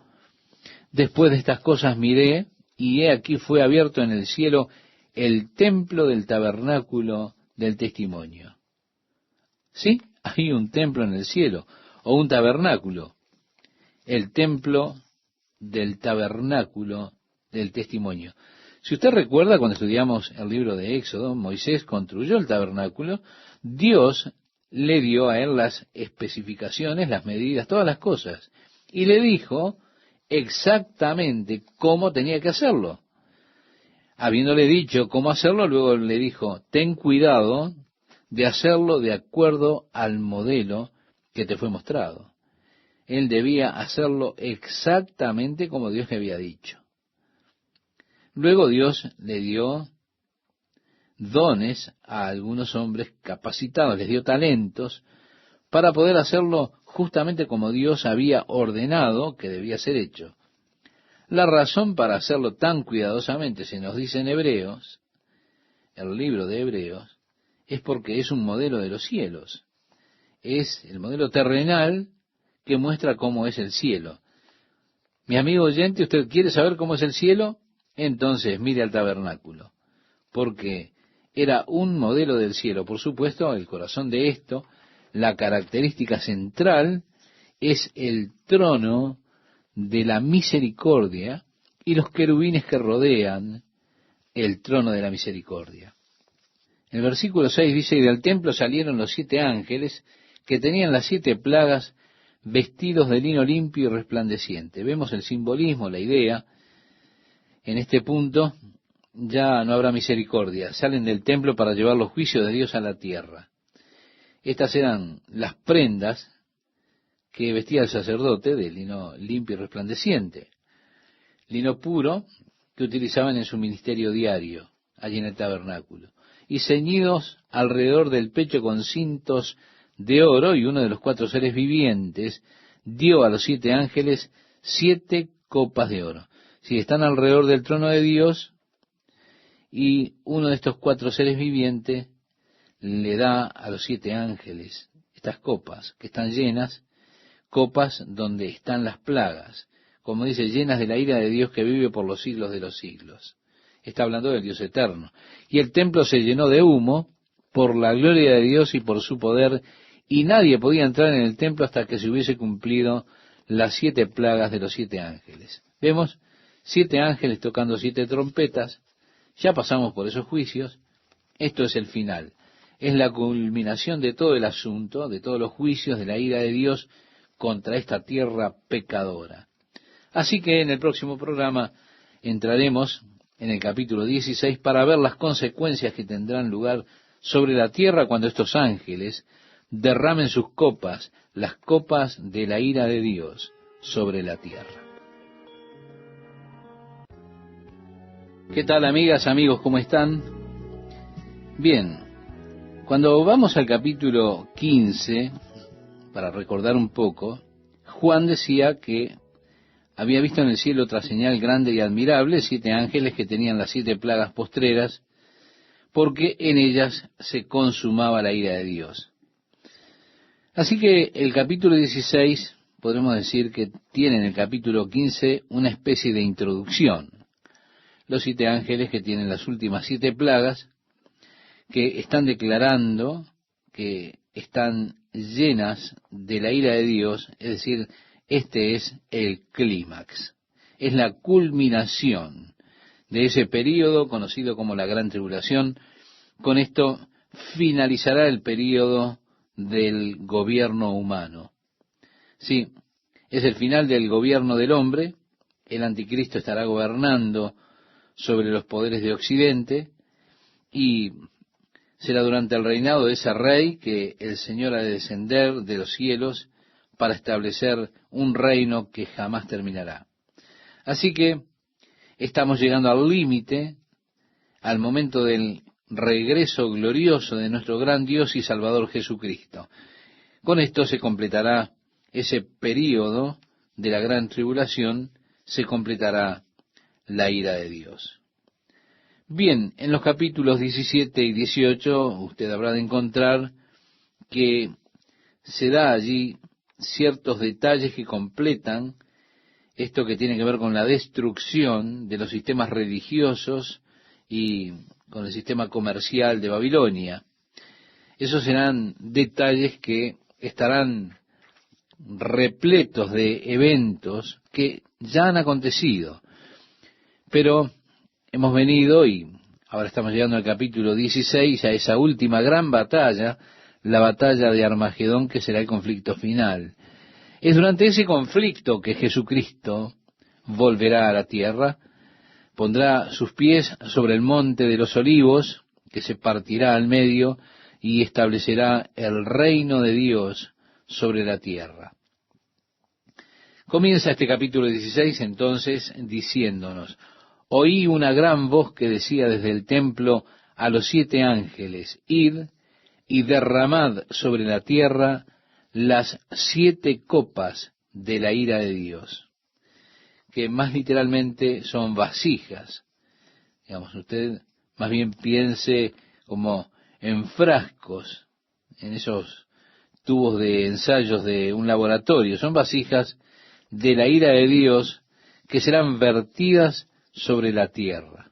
Después de estas cosas miré, y he aquí fue abierto en el cielo el templo del tabernáculo del testimonio. ¿Sí? Hay un templo en el cielo, o un tabernáculo. El templo del tabernáculo del testimonio. Si usted recuerda, cuando estudiamos el libro de Éxodo, Moisés construyó el tabernáculo, Dios le dio a él las especificaciones, las medidas, todas las cosas, y le dijo exactamente cómo tenía que hacerlo. Habiéndole dicho cómo hacerlo, luego le dijo, ten cuidado de hacerlo de acuerdo al modelo que te fue mostrado. Él debía hacerlo exactamente como Dios le había dicho. Luego Dios le dio dones a algunos hombres capacitados, les dio talentos para poder hacerlo justamente como Dios había ordenado que debía ser hecho. La razón para hacerlo tan cuidadosamente, se nos dice en Hebreos, el libro de Hebreos, es porque es un modelo de los cielos. Es el modelo terrenal que muestra cómo es el cielo. Mi amigo oyente, ¿usted quiere saber cómo es el cielo? Entonces mire al tabernáculo, porque era un modelo del cielo. Por supuesto, el corazón de esto, la característica central, es el trono de la misericordia y los querubines que rodean el trono de la misericordia. El versículo 6 dice, y del templo salieron los 7 ángeles que tenían las 7 plagas vestidos de lino limpio y resplandeciente. Vemos el simbolismo, la idea. En este punto ya no habrá misericordia. Salen del templo para llevar los juicios de Dios a la tierra. Estas eran las prendas que vestía el sacerdote de lino limpio y resplandeciente. Lino puro que utilizaban en su ministerio diario, allí en el tabernáculo. Y ceñidos alrededor del pecho con cintos de oro, y uno de los 4 seres vivientes dio a los 7 ángeles 7 copas de oro. Si están alrededor del trono de Dios, y uno de estos 4 seres vivientes le da a los 7 ángeles estas copas que están llenas, copas donde están las plagas, como dice, llenas de la ira de Dios que vive por los siglos de los siglos. Está hablando del Dios eterno. Y el templo se llenó de humo por la gloria de Dios y por su poder, y nadie podía entrar en el templo hasta que se hubiese cumplido las 7 plagas de los 7 ángeles. Vemos 7 ángeles tocando 7 trompetas. Ya pasamos por esos juicios. Esto es el final. Es la culminación de todo el asunto, de todos los juicios de la ira de Dios contra esta tierra pecadora. Así que en el próximo programa entraremos en el capítulo 16 para ver las consecuencias que tendrán lugar sobre la tierra cuando estos ángeles derramen sus copas, las copas de la ira de Dios sobre la tierra. ¿Qué tal, amigas, amigos? ¿Cómo están? Bien, cuando vamos al capítulo 15, para recordar un poco, Juan decía que había visto en el cielo otra señal grande y admirable, 7 ángeles que tenían las 7 plagas postreras, porque en ellas se consumaba la ira de Dios. Así que el capítulo 16, podremos decir que tiene en el capítulo 15 una especie de introducción. Los 7 ángeles que tienen las últimas 7 plagas, que están declarando que están llenas de la ira de Dios, es decir, este es el clímax, es la culminación de ese período conocido como la Gran Tribulación. Con esto finalizará el período del gobierno humano. Sí, es el final del gobierno del hombre. El anticristo estará gobernando sobre los poderes de Occidente, y será durante el reinado de ese rey que el Señor ha de descender de los cielos para establecer un reino que jamás terminará. Así que estamos llegando al límite, al momento del regreso glorioso de nuestro gran Dios y Salvador Jesucristo. Con esto se completará ese período de la gran tribulación, se completará la ira de Dios. Bien, en los capítulos 17 y 18 usted habrá de encontrar que se da allí ciertos detalles que completan esto que tiene que ver con la destrucción de los sistemas religiosos y con el sistema comercial de Babilonia. Esos serán detalles que estarán repletos de eventos que ya han acontecido. Pero hemos venido y ahora estamos llegando al capítulo 16, a esa última gran batalla, la batalla de Armagedón, que será el conflicto final. Es durante ese conflicto que Jesucristo volverá a la tierra, pondrá sus pies sobre el monte de los olivos, que se partirá al medio, y establecerá el reino de Dios sobre la tierra. Comienza este capítulo 16 entonces diciéndonos: oí una gran voz que decía desde el templo a los 7 ángeles: id y derramad sobre la tierra las 7 copas de la ira de Dios, que más literalmente son vasijas. Digamos, usted más bien piense como en frascos, en esos tubos de ensayos de un laboratorio. Son vasijas de la ira de Dios que serán vertidas sobre la tierra.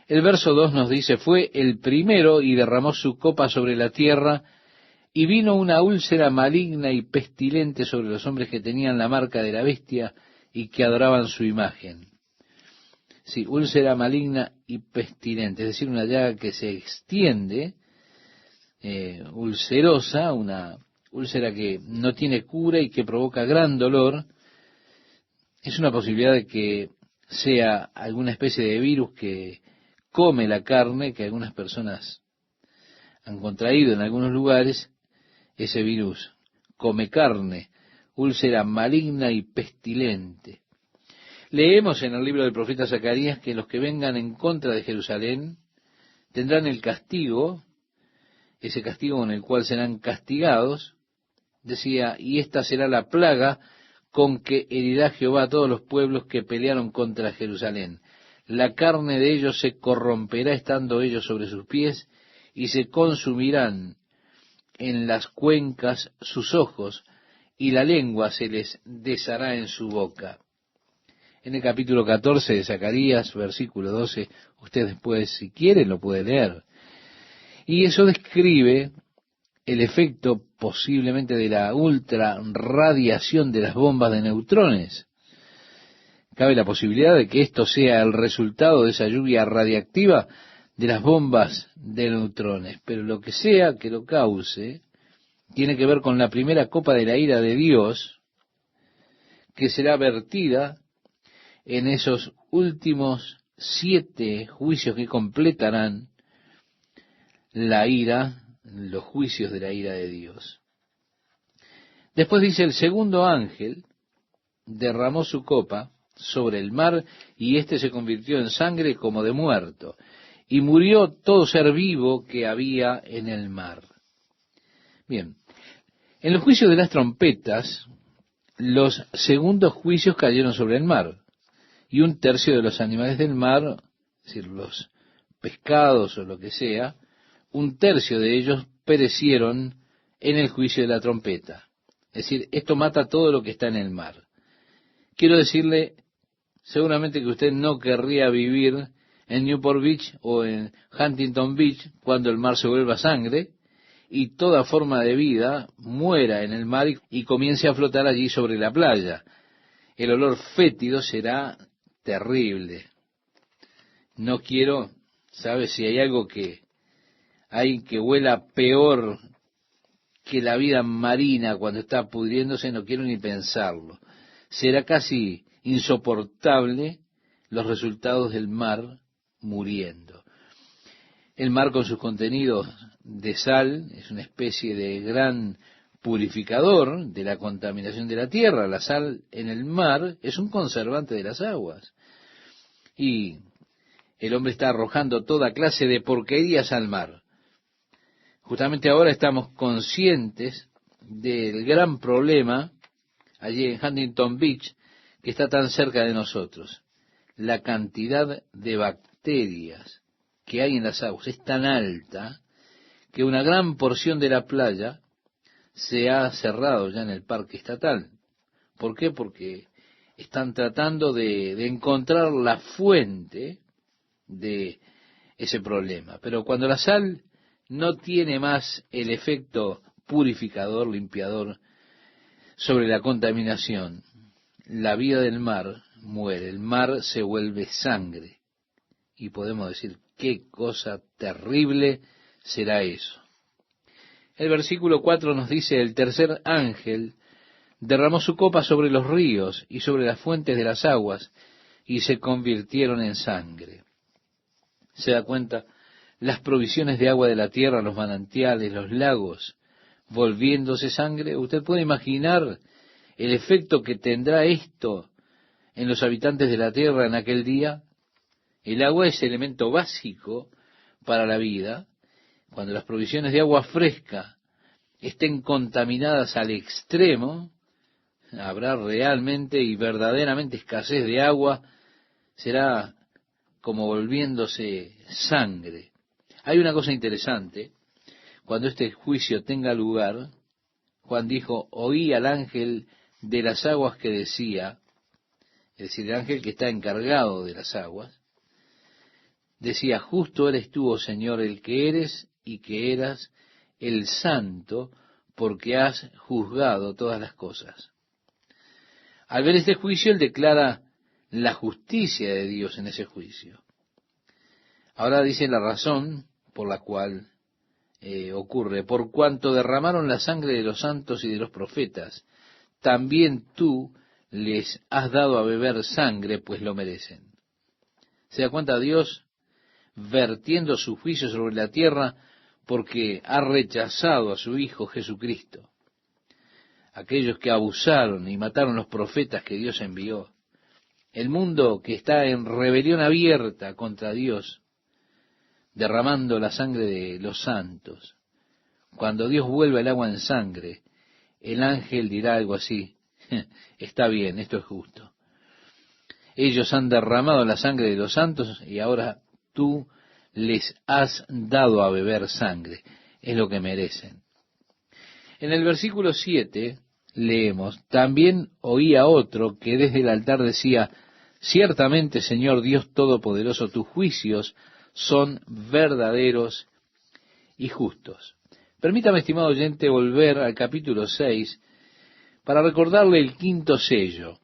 El verso 2 nos dice: fue el primero y derramó su copa sobre la tierra, y vino una úlcera maligna y pestilente sobre los hombres que tenían la marca de la bestia y que adoraban su imagen. Sí, úlcera maligna y pestilente, es decir, una llaga que se extiende, ulcerosa, una úlcera que no tiene cura y que provoca gran dolor. Es una posibilidad de que sea alguna especie de virus que come la carne, que algunas personas han contraído en algunos lugares. Ese virus come carne, úlcera maligna y pestilente. Leemos en el libro del profeta Zacarías que los que vengan en contra de Jerusalén tendrán el castigo, ese castigo con el cual serán castigados. Decía: y esta será la plaga con que herirá Jehová a todos los pueblos que pelearon contra Jerusalén. La carne de ellos se corromperá estando ellos sobre sus pies, y se consumirán en las cuencas sus ojos, y la lengua se les deshará en su boca. En el capítulo 14 de Zacarías, versículo 12, usted después, si quiere, lo puede leer. Y eso describe el efecto posiblemente de la ultra radiación de las bombas de neutrones. Cabe la posibilidad de que esto sea el resultado de esa lluvia radiactiva de las bombas de neutrones. Pero lo que sea que lo cause, tiene que ver con la primera copa de la ira de Dios, que será vertida en esos últimos 7 juicios que completarán la ira, los juicios de la ira de Dios. Después dice: el segundo ángel derramó su copa sobre el mar, y éste se convirtió en sangre como de muerto, y murió todo ser vivo que había en el mar. Bien, en los juicios de las trompetas, los segundos juicios cayeron sobre el mar, y 1/3 de los animales del mar, es decir, los pescados o lo que sea, 1/3 de ellos perecieron en el juicio de la trompeta. Es decir, esto mata todo lo que está en el mar. Quiero decirle, seguramente que usted no querría vivir en Newport Beach o en Huntington Beach cuando el mar se vuelva sangre y toda forma de vida muera en el mar y comience a flotar allí sobre la playa. El olor fétido será terrible. No quiero, ¿sabes? Si hay algo que hay que huela peor que la vida marina cuando está pudriéndose, no quiero ni pensarlo. Será casi insoportable los resultados del mar muriendo. El mar, con sus contenidos de sal, es una especie de gran purificador de la contaminación de la tierra. La sal en el mar es un conservante de las aguas. Y el hombre está arrojando toda clase de porquerías al mar. Justamente ahora estamos conscientes del gran problema allí en Huntington Beach, que está tan cerca de nosotros. La cantidad de bacterias que hay en las aguas es tan alta que una gran porción de la playa se ha cerrado ya en el parque estatal. ¿Por qué? Porque están tratando de encontrar la fuente de ese problema. Pero cuando la sal no tiene más el efecto purificador, limpiador sobre la contaminación, la vida del mar muere, el mar se vuelve sangre. Y podemos decir, qué cosa terrible será eso. El versículo 4 nos dice, el tercer ángel derramó su copa sobre los ríos y sobre las fuentes de las aguas, y se convirtieron en sangre. ¿Se da cuenta? Las provisiones de agua de la tierra, los manantiales, los lagos, volviéndose sangre. Usted puede imaginar el efecto que tendrá esto en los habitantes de la tierra en aquel día. El agua es elemento básico para la vida. Cuando las provisiones de agua fresca estén contaminadas al extremo, habrá realmente y verdaderamente escasez de agua, será como volviéndose sangre. Hay una cosa interesante, cuando este juicio tenga lugar, Juan dijo, oí al ángel de las aguas que decía, es decir, el ángel que está encargado de las aguas, decía, justo eres tú, oh Señor, el que eres y que eras el santo, porque has juzgado todas las cosas. Al ver este juicio, él declara la justicia de Dios en ese juicio. Ahora dice la razón por la cual ocurre, por cuanto derramaron la sangre de los santos y de los profetas, también tú les has dado a beber sangre, pues lo merecen. ¿Se da cuenta Dios vertiendo su juicio sobre la tierra porque ha rechazado a su Hijo Jesucristo? Aquellos que abusaron y mataron los profetas que Dios envió. El mundo que está en rebelión abierta contra Dios, derramando la sangre de los santos. Cuando Dios vuelva el agua en sangre, el ángel dirá algo así, está bien, esto es justo. Ellos han derramado la sangre de los santos y ahora tú les has dado a beber sangre, es lo que merecen. En el versículo 7 leemos, también oí a otro que desde el altar decía, ciertamente, Señor Dios Todopoderoso, tus juicios son verdaderos y justos. Permítame, estimado oyente, volver al capítulo 6 para recordarle el quinto sello.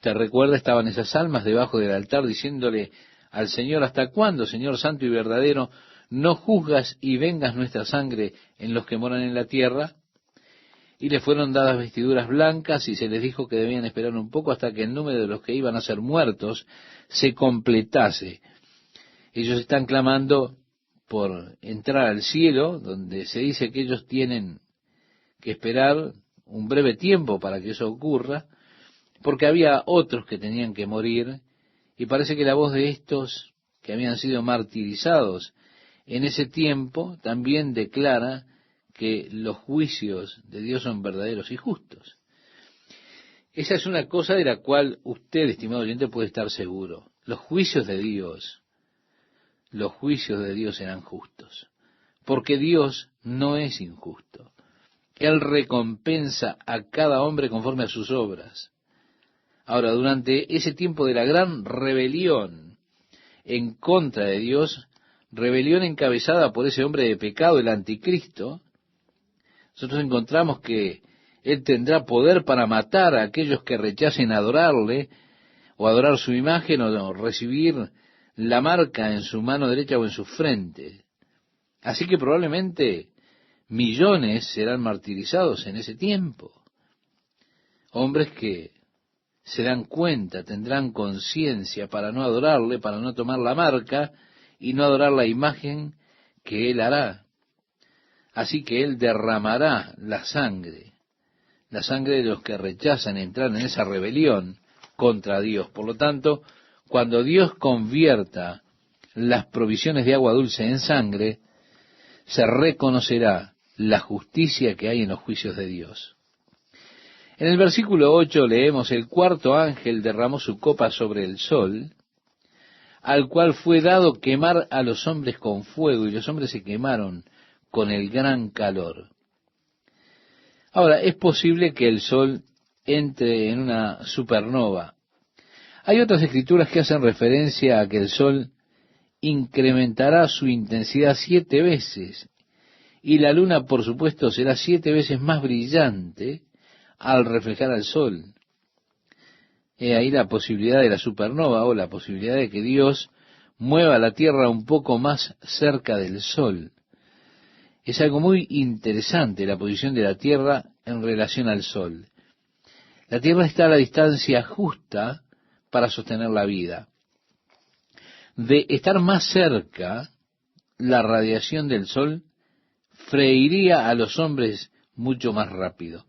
¿Te recuerda? Estaban esas almas debajo del altar diciéndole al Señor, ¿hasta cuándo, Señor Santo y verdadero, no juzgas y vengas nuestra sangre en los que moran en la tierra? Y les fueron dadas vestiduras blancas y se les dijo que debían esperar un poco hasta que el número de los que iban a ser muertos se completase. Ellos están clamando por entrar al cielo, donde se dice que ellos tienen que esperar un breve tiempo para que eso ocurra, porque había otros que tenían que morir, y parece que la voz de estos que habían sido martirizados en ese tiempo también declara que los juicios de Dios son verdaderos y justos. Esa es una cosa de la cual usted, estimado oyente, puede estar seguro. Los juicios de Dios serán justos, porque Dios no es injusto. Él recompensa a cada hombre conforme a sus obras. Ahora, durante ese tiempo de la gran rebelión en contra de Dios, rebelión encabezada por ese hombre de pecado, el anticristo, nosotros encontramos que Él tendrá poder para matar a aquellos que rechacen adorarle, o adorar su imagen, o recibir la marca en su mano derecha o en su frente. Así que probablemente millones serán martirizados en ese tiempo. Hombres que se dan cuenta, tendrán conciencia para no adorarle, para no tomar la marca y no adorar la imagen que Él hará. Así que Él derramará la sangre de los que rechazan entrar en esa rebelión contra Dios. Por lo tanto, cuando Dios convierta las provisiones de agua dulce en sangre, se reconocerá la justicia que hay en los juicios de Dios. En el versículo 8 leemos: el cuarto ángel derramó su copa sobre el sol, al cual fue dado quemar a los hombres con fuego, y los hombres se quemaron con el gran calor. Ahora, es posible que el sol entre en una supernova. Hay otras escrituras que hacen referencia a que el sol incrementará su intensidad 7 veces, y la luna, por supuesto, será 7 veces más brillante al reflejar al sol. He ahí la posibilidad de la supernova, o la posibilidad de que Dios mueva la tierra un poco más cerca del sol. Es algo muy interesante la posición de la tierra en relación al sol. La tierra está a la distancia justa para sostener la vida. De estar más cerca, la radiación del sol freiría a los hombres mucho más rápido.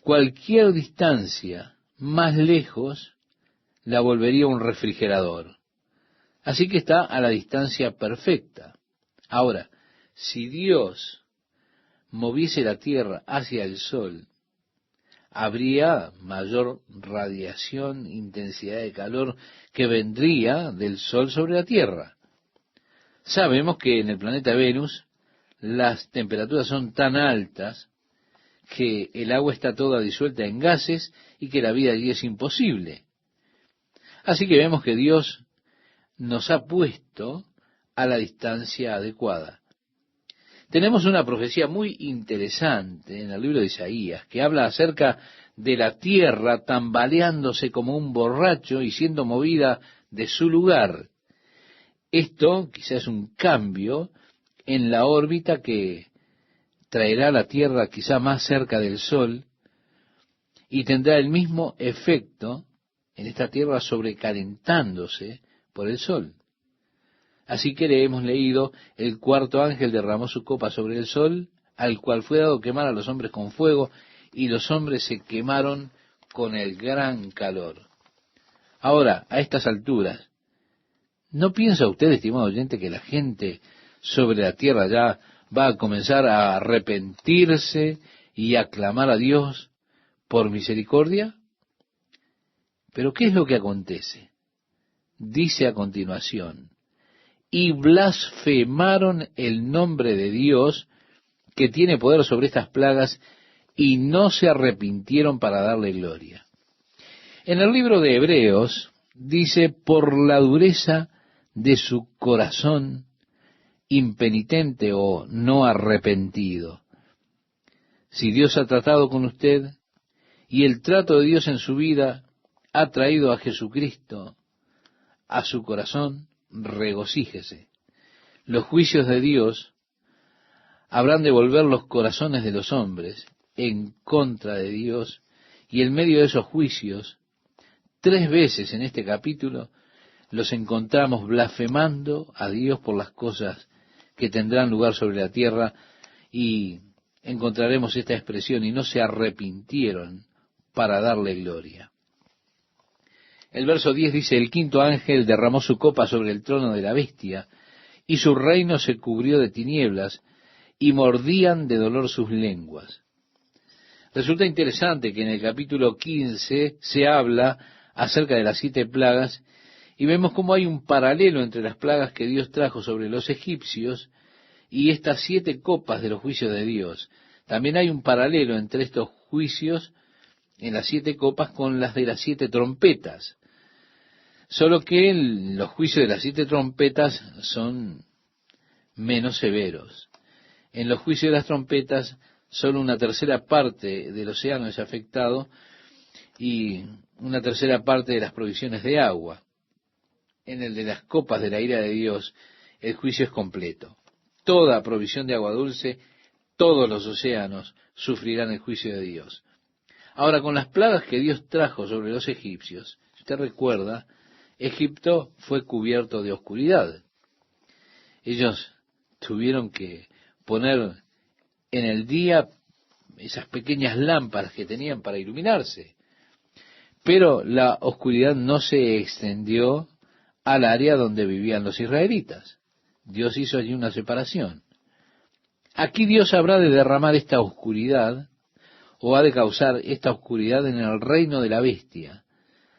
Cualquier distancia más lejos la volvería un refrigerador. Así que está a la distancia perfecta. Ahora, si Dios moviese la tierra hacia el sol, habría mayor radiación, intensidad de calor que vendría del sol sobre la tierra. Sabemos que en el planeta Venus las temperaturas son tan altas que el agua está toda disuelta en gases y que la vida allí es imposible. Así que vemos que Dios nos ha puesto a la distancia adecuada. Tenemos una profecía muy interesante en el libro de Isaías que habla acerca de la tierra tambaleándose como un borracho y siendo movida de su lugar. Esto quizás es un cambio en la órbita que traerá la tierra quizá más cerca del sol y tendrá el mismo efecto en esta tierra sobrecalentándose por el sol. Así que le hemos leído: el cuarto ángel derramó su copa sobre el sol, al cual fue dado quemar a los hombres con fuego, y los hombres se quemaron con el gran calor. Ahora, a estas alturas, ¿no piensa usted, estimado oyente, que la gente sobre la tierra ya va a comenzar a arrepentirse y a clamar a Dios por misericordia? Pero ¿qué es lo que acontece? Dice a continuación: y blasfemaron el nombre de Dios, que tiene poder sobre estas plagas, y no se arrepintieron para darle gloria. En el libro de Hebreos dice: por la dureza de su corazón impenitente o no arrepentido. Si Dios ha tratado con usted y el trato de Dios en su vida ha traído a Jesucristo a su corazón, regocíjese. Los juicios de Dios habrán de volver los corazones de los hombres en contra de Dios, y en medio de esos juicios, 3 veces en este capítulo, los encontramos blasfemando a Dios por las cosas que tendrán lugar sobre la tierra, y encontraremos esta expresión: y no se arrepintieron para darle gloria. El verso 10 dice: el quinto ángel derramó su copa sobre el trono de la bestia, y su reino se cubrió de tinieblas, y mordían de dolor sus lenguas. Resulta interesante que en el capítulo 15 se habla acerca de las 7 plagas, y vemos cómo hay un paralelo entre las plagas que Dios trajo sobre los egipcios y estas 7 copas de los juicios de Dios. También hay un paralelo entre estos juicios en las 7 copas con las de las 7 trompetas. Solo que los juicios de las 7 trompetas son menos severos. En los juicios de las trompetas, solo una tercera parte del océano es afectado y una tercera parte de las provisiones de agua. En el de las copas de la ira de Dios, el juicio es completo. Toda provisión de agua dulce, todos los océanos sufrirán el juicio de Dios. Ahora, con las plagas que Dios trajo sobre los egipcios, si usted recuerda, Egipto fue cubierto de oscuridad. Ellos tuvieron que poner en el día esas pequeñas lámparas que tenían para iluminarse. Pero la oscuridad no se extendió al área donde vivían los israelitas. Dios hizo allí una separación. Aquí Dios habrá de derramar esta oscuridad, o ha de causar esta oscuridad en el reino de la bestia.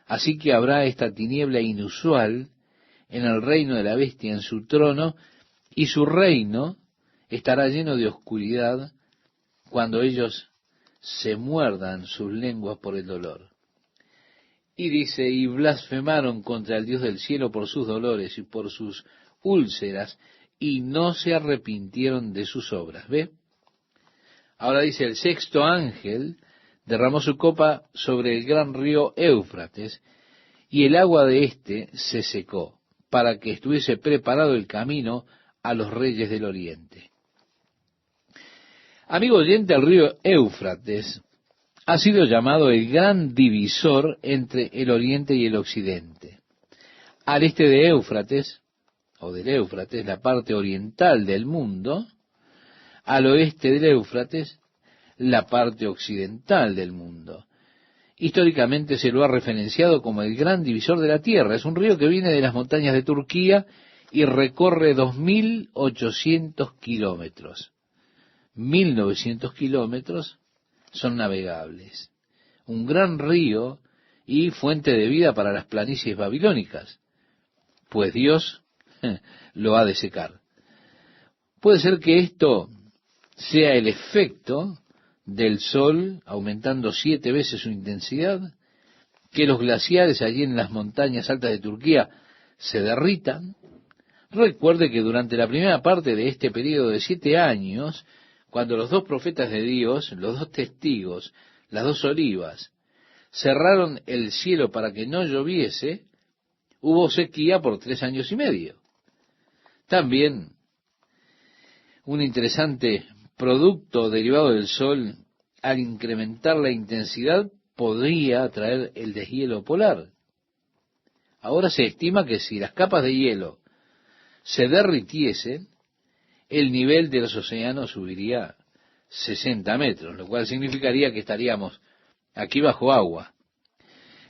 Así que habrá esta tiniebla inusual en el reino de la bestia, en su trono, y su reino estará lleno de oscuridad cuando ellos se muerdan sus lenguas por el dolor. Y dice, y blasfemaron contra el Dios del cielo por sus dolores y por sus úlceras, y no se arrepintieron de sus obras. ¿Ve? Ahora dice, el sexto ángel derramó su copa sobre el gran río Éufrates, y el agua de éste se secó, para que estuviese preparado el camino a los reyes del oriente. Amigo oyente, el río Éufrates ha sido llamado el gran divisor entre el oriente y el occidente. Al este de Éufrates, o del Éufrates, la parte oriental del mundo; al oeste del Éufrates, la parte occidental del mundo. Históricamente se lo ha referenciado como el gran divisor de la tierra. Es un río que viene de las montañas de Turquía y recorre 2.800 kilómetros. 1.900 kilómetros son navegables. Un gran río y fuente de vida para las planicies babilónicas, pues Dios lo ha de secar. Puede ser que esto sea el efecto del sol aumentando 7 veces su intensidad, que los glaciares allí en las montañas altas de Turquía se derritan. Recuerde que durante la primera parte de este periodo de 7 años, cuando los 2 profetas de Dios, los 2 testigos, las 2 olivas, cerraron el cielo para que no lloviese, hubo sequía por 3 años y medio. También un interesante producto derivado del sol, al incrementar la intensidad, podría traer el deshielo polar. Ahora se estima que si las capas de hielo se derritiesen, el nivel de los océanos subiría 60 metros, lo cual significaría que estaríamos aquí bajo agua.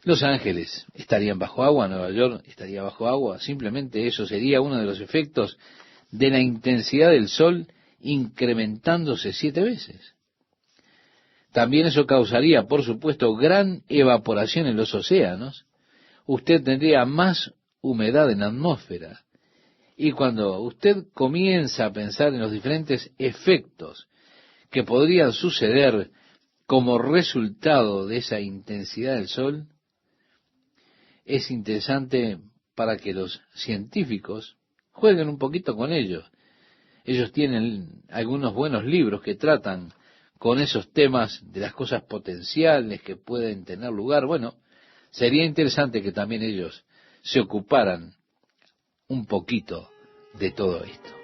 Los Ángeles estarían bajo agua, Nueva York estaría bajo agua. Simplemente eso sería uno de los efectos de la intensidad del sol incrementándose 7 veces. También eso causaría, por supuesto, gran evaporación en los océanos. Usted tendría más humedad en la atmósfera. Y cuando usted comienza a pensar en los diferentes efectos que podrían suceder como resultado de esa intensidad del sol, es interesante para que los científicos jueguen un poquito con ellos. Ellos tienen algunos buenos libros que tratan con esos temas de las cosas potenciales que pueden tener lugar. Bueno, sería interesante que también ellos se ocuparan un poquito de todo esto.